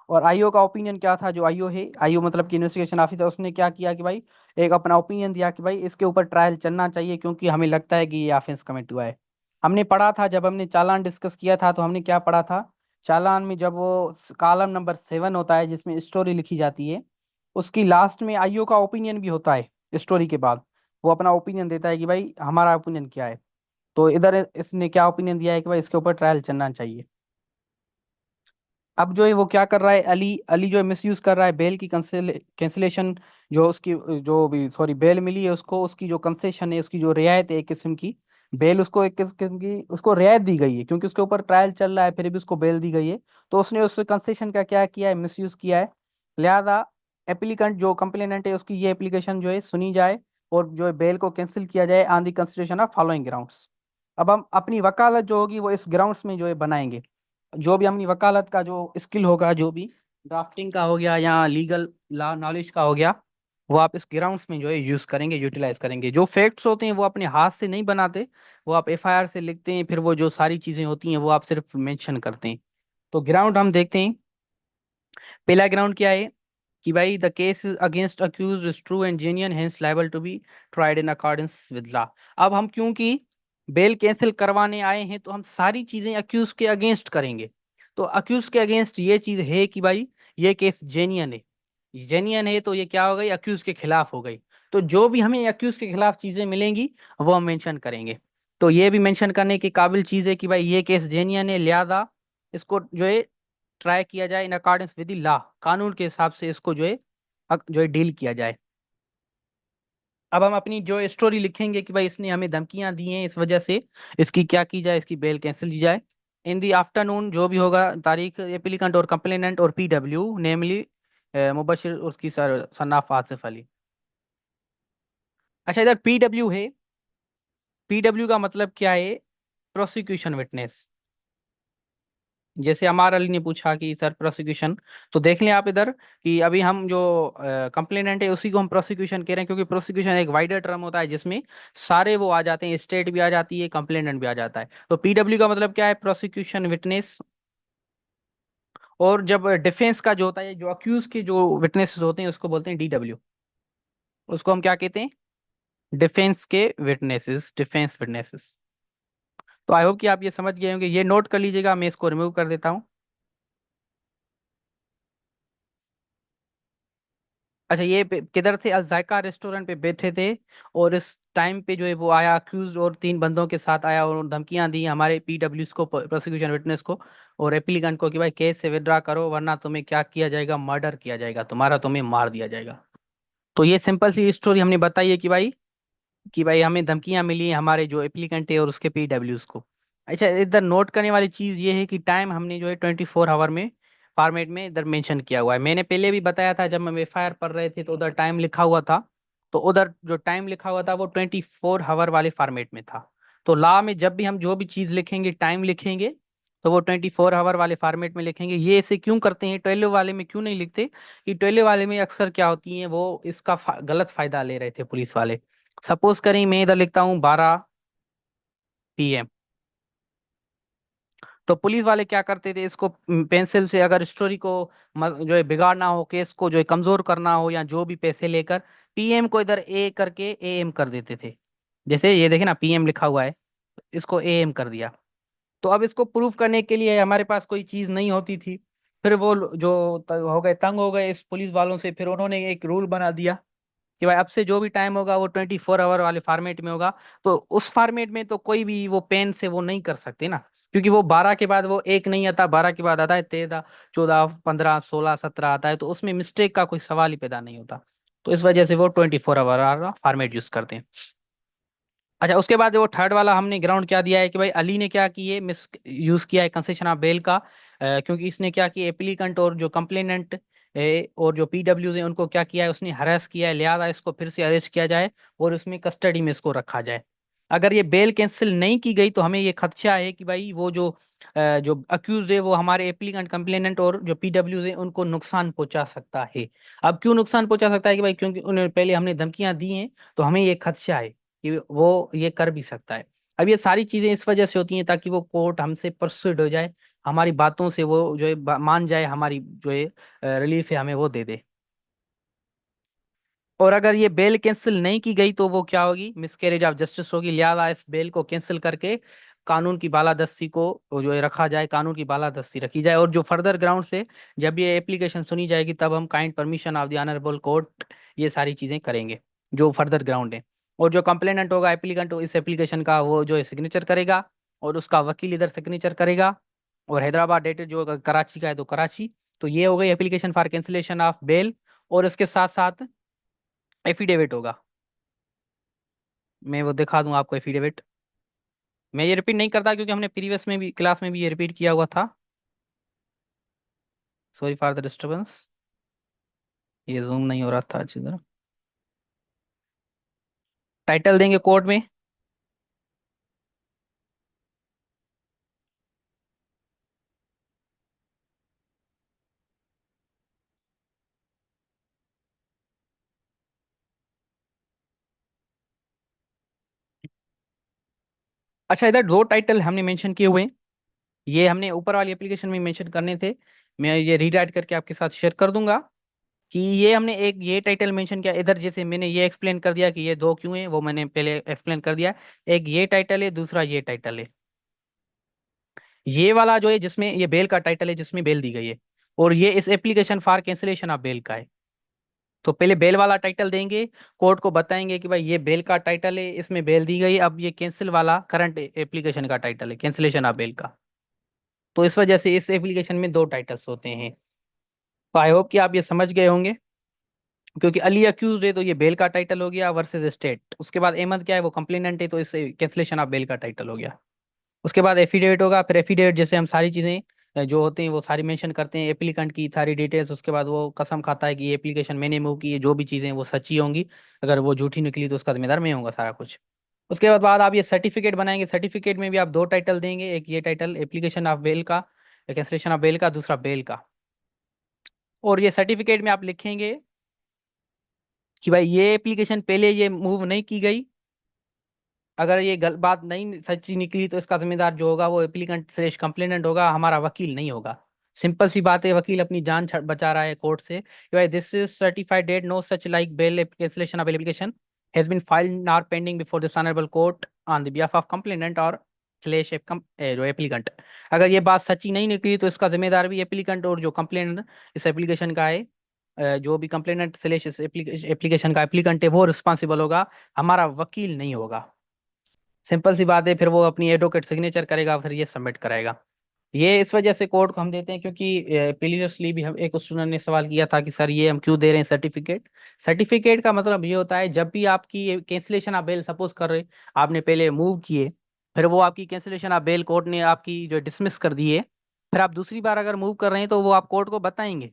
और आईओ का ओपिनियन क्या था, जो आईओ है, आईओ मतलब कि इन्वेस्टिगेशन ऑफिसर, उसने क्या किया कि भाई एक अपना ओपिनियन दिया कि भाई इसके ऊपर ट्रायल चलना चाहिए, क्योंकि हमें लगता है कि ये ऑफेंस कमिट हुआ है। हमने पढ़ा था, जब हमने चालान डिस्कस किया था तो हमने क्या पढ़ा था, चालान में जब वो कॉलम नंबर 7 होता है जिसमें स्टोरी लिखी जाती है, उसकी लास्ट में आईओ का ओपिनियन भी होता है। स्टोरी के बाद वो अपना ओपिनियन देता है कि भाई हमारा ओपिनियन क्या है। तो इधर इसने क्या ओपिनियन दिया है कि भाई इसके ऊपर ट्रायल चलना चाहिए। अब जो है वो क्या कर रहा है, अली अली जो है मिसयूज कर रहा है बेल की कैंसिलेशन, जो उसकी जो भी सॉरी बेल मिली है उसको, उसकी जो कंसेशन है, उसकी जो रियायत है एक किस्म की, बेल उसको एक किस्म की उसको रियायत दी गई है, क्योंकि उसके ऊपर ट्रायल चल रहा है फिर भी उसको बेल दी गई है। तो उसने उस कंसेशन का क्या किया है, मिसयूज किया है। लिहाजा एप्लीकेंट जो कंप्लेनेंट है उसकी ये एप्लीकेशन जो है सुनी जाए, और जो है बेल को कैंसिल किया जाए on the consideration of following grounds. अब हम अपनी वकालत जो होगी वो इस ग्राउंड्स में जो है बनाएंगे। जो भी अपनी वकालत का जो स्किल होगा, जो भी ड्राफ्टिंग का हो गया या लीगल लॉ नॉलेज का हो गया, वो आप इस ग्राउंड्स में जो है यूज करेंगे, यूटिलाइज करेंगे। जो फैक्ट्स होते हैं वो अपने हाथ से नहीं बनाते, वो आप एफआईआर से लिखते हैं, फिर वो जो सारी चीजें होती हैं वो आप सिर्फ मेंशन करते हैं। तो ग्राउंड हम देखते हैं। पहला ग्राउंड क्या है कि भाई the case against accused is true and genuine hence liable to be tried in accordance with law. अब हम क्योंकि बेल कैंसिल करवाने आए हैं तो हम सारी चीजें अक्यूज के अगेंस्ट करेंगे। तो अक्यूज के अगेंस्ट ये चीज है कि भाई ये केस जेन्युइन है। जेन्युइन है तो ये क्या हो गई, अक्यूज के खिलाफ हो गई। तो जो भी हमें अक्यूज के खिलाफ चीजें मिलेंगी वो हम मेंशन करेंगे। तो ये भी मेंशन करने के काबिल चीज है कि भाई ये केस जेन्युइन है, लिहाजा इसको जो है ट्राई किया जाए इन अकॉर्डेंस विद द लॉ, कानून के हिसाब से इसको जो है जो है डील किया जाए। अब हम अपनी जो स्टोरी लिखेंगे कि भाई इसने हमें धमकियां दी हैं, इस वजह से इसकी क्या की जाए, इसकी बेल कैंसिल की जाए। इन दी आफ्टरनून जो भी होगा तारीख, एप्लीकेंट और कंप्लेनेंट और पीडब्ल्यू नेमली मुबशिर उसकी सन्नाफ आसिफ अली। अच्छा, इधर पीडब्ल्यू है, पीडब्ल्यू का मतलब क्या है, प्रोसिक्यूशन विटनेस। जैसे अमार अली ने पूछा कि सर प्रोसिक्यूशन, तो देख लें आप इधर कि अभी हम जो कंप्लेनेंट है उसी को हम प्रोसिक्यूशन कह रहे हैं, क्योंकि प्रोसिक्यूशन एक वाइडर टर्म होता है जिसमें सारे वो आ जाते हैं, स्टेट भी आ जाती है, कंप्लेनेंट भी आ जाता है। तो पीडब्ल्यू का मतलब क्या है, प्रोसिक्यूशन विटनेस। और जब डिफेंस का जो होता है, जो अक्यूज के जो विटनेसेस होते हैं उसको बोलते हैं डीडब्ल्यू। उसको हम क्या कहते हैं, डिफेंस के विटनेसेस, डिफेंस विटनेसेस। तो आई होप कि आप ये समझ गए होंगे, ये नोट कर लीजिएगा, मैं इसको रिमूव कर देता हूँ। अच्छा, ये किधर थे, अल जायका रेस्टोरेंट पे बैठे थे, और इस टाइम पे जो है वो आया अक्यूज और 3 बंदों के साथ आया और धमकियां दी हमारे पीडब्ल्यूज को, प्रोसिक्यूशन विटनेस को और एप्लीकेंट को कि भाई केस से विड्रा करो वरना तुम्हें क्या किया जाएगा, मर्डर किया जाएगा तुम्हारा, तुम्हें मार दिया जाएगा। तो ये सिंपल सी स्टोरी हमने बताई है कि भाई हमें धमकियां मिली हैं हमारे जो एप्लीकेंट है और उसके पीडब्ल्यूज को। अच्छा, इधर नोट करने वाली चीज ये है कि टाइम हमने जो है 24 आवर में फॉर्मेट में इधर मेंशन किया हुआ है। मैंने पहले भी बताया था जब हम एफआईआर पढ़ रहे थे तो उधर टाइम लिखा हुआ था। तो उधर जो टाइम लिखा हुआ था वो 24 आवर वाले फॉर्मेट में था। तो लॉ में जब भी हम जो भी चीज लिखेंगे टाइम लिखेंगे तो वो 24 आवर वाले फॉर्मेट में लिखेंगे। ये ऐसे क्यों करते हैं, 12 वाले में क्यों नहीं लिखते? कि 12 वाले में अक्सर क्या होती है, वो इसका गलत फायदा ले रहे थे पुलिस वाले। सपोज करें मैं इधर लिखता हूँ 12 PM, तो पुलिस वाले क्या करते थे, इसको पेंसिल से अगर स्टोरी को जो है बिगाड़ना हो, केस को जो है कमजोर करना हो, या जो भी पैसे लेकर पीएम को इधर ए करके एएम कर देते थे। जैसे ये देखे ना, पीएम लिखा हुआ है, इसको एएम कर दिया। तो अब इसको प्रूफ करने के लिए हमारे पास कोई चीज नहीं होती थी। फिर वो जो हो गए, तंग हो गए इस पुलिस वालों से, फिर उन्होंने एक रूल बना दिया कि भाई अब से जो भी टाइम होगा वो 24 आवर वाले फॉर्मेट में होगा। तो उस फॉर्मेट में तो कोई भी वो पेन से वो नहीं कर सकते ना, क्योंकि वो 12 के बाद वो एक नहीं आता, 12 के बाद आता है 13, 14, 15, 16, 17 आता है, तो उसमें मिस्टेक का कोई सवाल ही पैदा नहीं होता। तो इस वजह से वो 24 आवर वाला फॉर्मेट यूज करते हैं। अच्छा, उसके बाद वो थर्ड वाला हमने ग्राउंड क्या दिया है कि भाई अली ने क्या की है, मिस यूज किया है कंसेशन ऑफ बेल का। क्योंकि इसने क्या किया, एप्लीकेंट और जो कंप्लेनेंट और जो पीडब्ल्यूज है उनको क्या किया है, उसने हरास किया है, लिहाजा इसको फिर से अरेस्ट किया जाए और उसमें कस्टडी में इसको रखा जाए। अगर ये बेल कैंसिल नहीं की गई तो हमें ये खदशा है कि भाई वो जो अक्यूज है वो हमारे एप्लीकेंट, कंप्लेनेंट और जो पीडब्ल्यूज है उनको नुकसान पहुंचा सकता है। अब क्यों नुकसान पहुंचा सकता है कि भाई, क्योंकि उन्हें पहले हमने धमकियां दी हैं, तो हमें ये खदशा है कि वो ये कर भी सकता है। अब ये सारी चीजें इस वजह से होती हैं ताकि वो कोर्ट हमसे परसुएड हो जाए, हमारी बातों से वो जो है मान जाए, हमारी जो है रिलीफ है हमें वो दे दे। और अगर ये बेल कैंसिल नहीं की गई तो वो क्या होगी, मिसकैरेज ऑफ जस्टिस होगी। लिहाजा इस बेल को कैंसिल करके कानून की बालादस्ती को जो है रखा जाए, कानून की बालादस्ती रखी जाए। और जो फर्दर ग्राउंड से जब ये एप्लीकेशन सुनी जाएगी तब हम kind permission of the honourable court ये सारी चीजें करेंगे, जो फर्दर ग्राउंड है। और जो कंप्लेनेंट होगा, एप्लीकेंट इस एप्लीकेशन का, वो जो है सिग्नेचर करेगा और उसका वकील इधर सिग्नेचर करेगा। और हैदराबाद डेटेड जो अगर कराची का है तो कराची। तो ये हो गई application for cancellation of bail. और उसके साथ साथ एफिडेविट होगा। मैं वो दिखा दूं आपको एफिडेविट। मैं ये रिपीट नहीं करता क्योंकि हमने प्रीवियस में भी क्लास में भी ये रिपीट किया हुआ था। सॉरी फॉर द डिस्टरबेंस, ये जूम नहीं हो रहा था अच्छी तरह। टाइटल देंगे कोर्ट में। अच्छा, इधर दो टाइटल हमने मेंशन किए हुए हैं। ये हमने ऊपर वाली एप्लीकेशन में मेंशन करने थे। मैं ये रीराइट करके आपके साथ शेयर कर दूंगा कि ये हमने एक ये टाइटल मेंशन किया इधर। जैसे मैंने ये एक्सप्लेन कर दिया कि ये दो क्यों है, वो मैंने पहले एक्सप्लेन कर दिया। एक ये टाइटल है, दूसरा ये टाइटल है। ये वाला जो है जिसमें ये बेल का टाइटल है, जिसमें बेल दी गई है। और ये इस application for cancellation of bail का है। तो पहले बेल वाला टाइटल देंगे, कोर्ट को बताएंगे कि भाई ये बेल का टाइटल है, इसमें बेल दी गई। अब ये कैंसिल वाला करंट एप्लीकेशन का टाइटल है, कैंसिलेशन ऑफ बेल का। तो इस वजह से इस एप्लीकेशन में दो टाइटल्स होते हैं। तो आई होप कि आप ये समझ गए होंगे। क्योंकि अली अक्यूज है तो ये बेल का टाइटल हो गया वर्सेस स्टेट। उसके बाद अहमद क्या है, वो कंप्लेनेंट है, तो इस कैंसिलेशन ऑफ बेल का टाइटल हो गया। उसके बाद एफिडेविट होगा। फिर एफिडेविट जैसे हम सारी चीजें जो होते हैं वो सारी मेंशन करते हैं, एप्लीकेंट की सारी डिटेल्स। उसके बाद वो कसम खाता है कि ये एप्लीकेशन मैंने मूव की, ये जो भी चीजें वो सच्ची होंगी। अगर वो झूठी निकली तो उसका जिम्मेदार मैं होऊंगा सारा कुछ। उसके बाद आप ये सर्टिफिकेट बनाएंगे। सर्टिफिकेट में भी आप दो टाइटल देंगे, एक ये टाइटल एप्लीकेशन ऑफ बेल का, कैंसिलेशन ऑफ बेल का, दूसरा बेल का। और ये सर्टिफिकेट में आप लिखेंगे कि भाई ये एप्लीकेशन पहले ये मूव नहीं की गई। अगर ये बात नहीं सच्ची निकली तो इसका जिम्मेदार जो होगा वो एप्लीकेंट स्लेश कंप्लेनेंट होगा, हमारा वकील नहीं होगा। सिंपल सी बात है, वकील अपनी जान बचा रहा है कोर्ट से कि भाई this is certified that no such like bail cancellation of application has been filed or pending before this honourable court on the behalf of complainant और स्लेश जो एप्लीकेंट। अगर ये बात सच्ची नहीं निकली तो इसका जिम्मेदार भी एप्लीकेंट और जो कंप्लेनेंट इस एप्लीकेशन का है, जो भी कंप्लेनेंट स्लेश इस एप्लीकेशन का एप्लीकेंट है वो रिस्पॉन्सिबल होगा, हमारा वकील नहीं होगा। सिंपल सी बात है। फिर वो अपनी एडवोकेट सिग्नेचर करेगा, फिर ये सबमिट कराएगा। ये इस वजह से कोर्ट को हम देते हैं क्योंकि प्रीवियसली भी हम एक स्टूडेंट ने सवाल किया था कि सर ये हम क्यों दे रहे हैं सर्टिफिकेट। सर्टिफिकेट का मतलब ये होता है जब भी आपकी कैंसिलेशन ऑफ बेल सपोज कर रहे, आपने पहले मूव किए, फिर वो आपकी कैंसिलेशन ऑफ बेल कोर्ट ने आपकी जो डिसमिस कर दी है, फिर आप दूसरी बार अगर मूव कर रहे हैं तो वो आप कोर्ट को बताएंगे।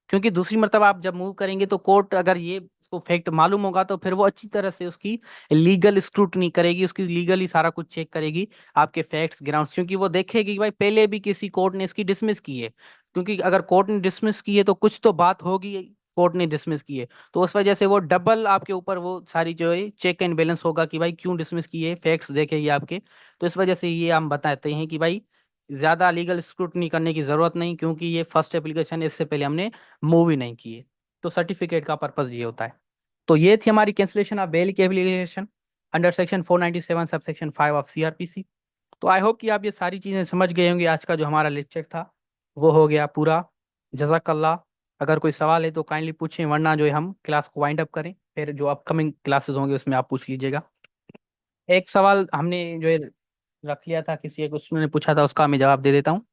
क्योंकि दूसरी मर्तबा आप जब मूव करेंगे तो कोर्ट अगर ये उसको फैक्ट मालूम होगा तो फिर वो अच्छी तरह से उसकी लीगल स्क्रूटनी करेगी, उसकी लीगली सारा कुछ चेक करेगी, आपके फैक्ट्स ग्राउंड्स, क्योंकि वो देखेगी कि भाई पहले भी किसी कोर्ट ने इसकी डिसमिस की है। क्योंकि अगर कोर्ट ने डिसमिस की है तो कुछ तो बात होगी, कोर्ट ने डिसमिस की है। तो उस वजह से वो डबल आपके ऊपर वो सारी जो है चेक एंड बैलेंस होगा कि भाई क्यों डिसमिस किए, फैक्ट्स देखेगी आपके। तो इस वजह से ये हम बताते हैं कि भाई ज्यादा लीगल स्क्रूटनी करने की जरूरत नहीं, क्योंकि ये फर्स्ट एप्लीकेशन है, इससे पहले हमने मूव ही नहीं की है। तो सर्टिफिकेट का पर्पज ये होता है। तो ये थी हमारी कैंसिलेशन ऑफ बेल की application under section 497 subsection 5 of CrPC. तो आई होप कि आप ये सारी चीजें समझ गए होंगे। आज का जो हमारा लेक्चर था वो हो गया पूरा। जजाकल्ला। अगर कोई सवाल है तो काइंडली पूछें, वरना जो है हम क्लास को वाइंड अप करें, फिर जो अपकमिंग क्लासेस होंगे उसमें आप पूछ लीजिएगा। एक सवाल हमने जो है रख लिया था, किसी एक स्टूडेंट ने पूछा था, उसका मैं जवाब दे देता हूँ।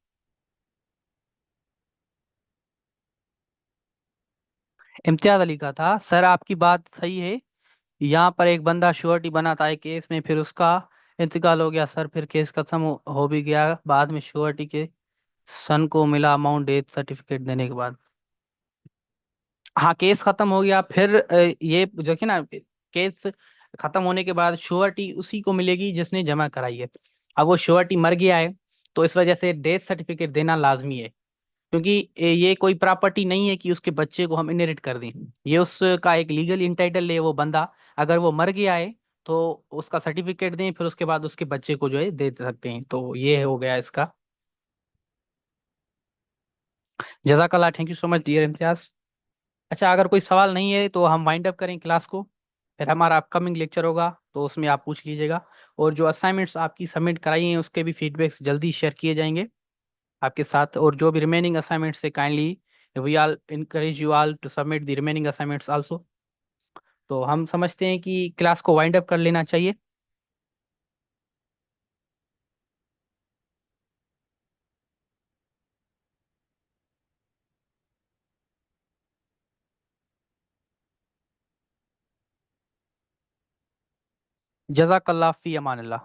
इम्तियाज अली का था। सर आपकी बात सही है, यहाँ पर एक बंदा श्योरिटी बना था एक केस में, फिर उसका इंतकाल हो गया सर, फिर केस खत्म हो भी गया, बाद में श्योरिटी के सन को मिला अमाउंट डेथ सर्टिफिकेट देने के बाद। हाँ केस खत्म हो गया, फिर ये देखिए ना, केस खत्म होने के बाद श्योरिटी उसी को मिलेगी जिसने जमा कराई है। अब वो श्योरिटी मर गया है, तो इस वजह से डेथ सर्टिफिकेट देना लाजमी है। क्योंकि ये कोई प्रॉपर्टी नहीं है कि उसके बच्चे को हम इनहेरिट कर दें। ये उसका एक लीगल इंटाइटल है वो बंदा। अगर वो मर गया है तो उसका सर्टिफिकेट दें, फिर उसके बाद उसके बच्चे को जो है दे सकते हैं। तो ये हो गया इसका। जजाकल्ला, thank you so much dear Imtiaz. अच्छा अगर कोई सवाल नहीं है तो हम वाइंड अप करें क्लास को, फिर हमारा अपकमिंग लेक्चर होगा तो उसमें आप पूछ लीजिएगा। और जो असाइनमेंट्स आपकी सबमिट कराई हैं उसके भी फीडबैक्स जल्दी शेयर किए जाएंगे आपके साथ। और जो भी रिमेनिंग असाइनमेंट्स है, kindly we all encourage you all to submit the remaining assignments also। तो हम समझते हैं कि क्लास को वाइंड अप कर लेना चाहिए। जजाकल्ला फी अमान अल्लाह।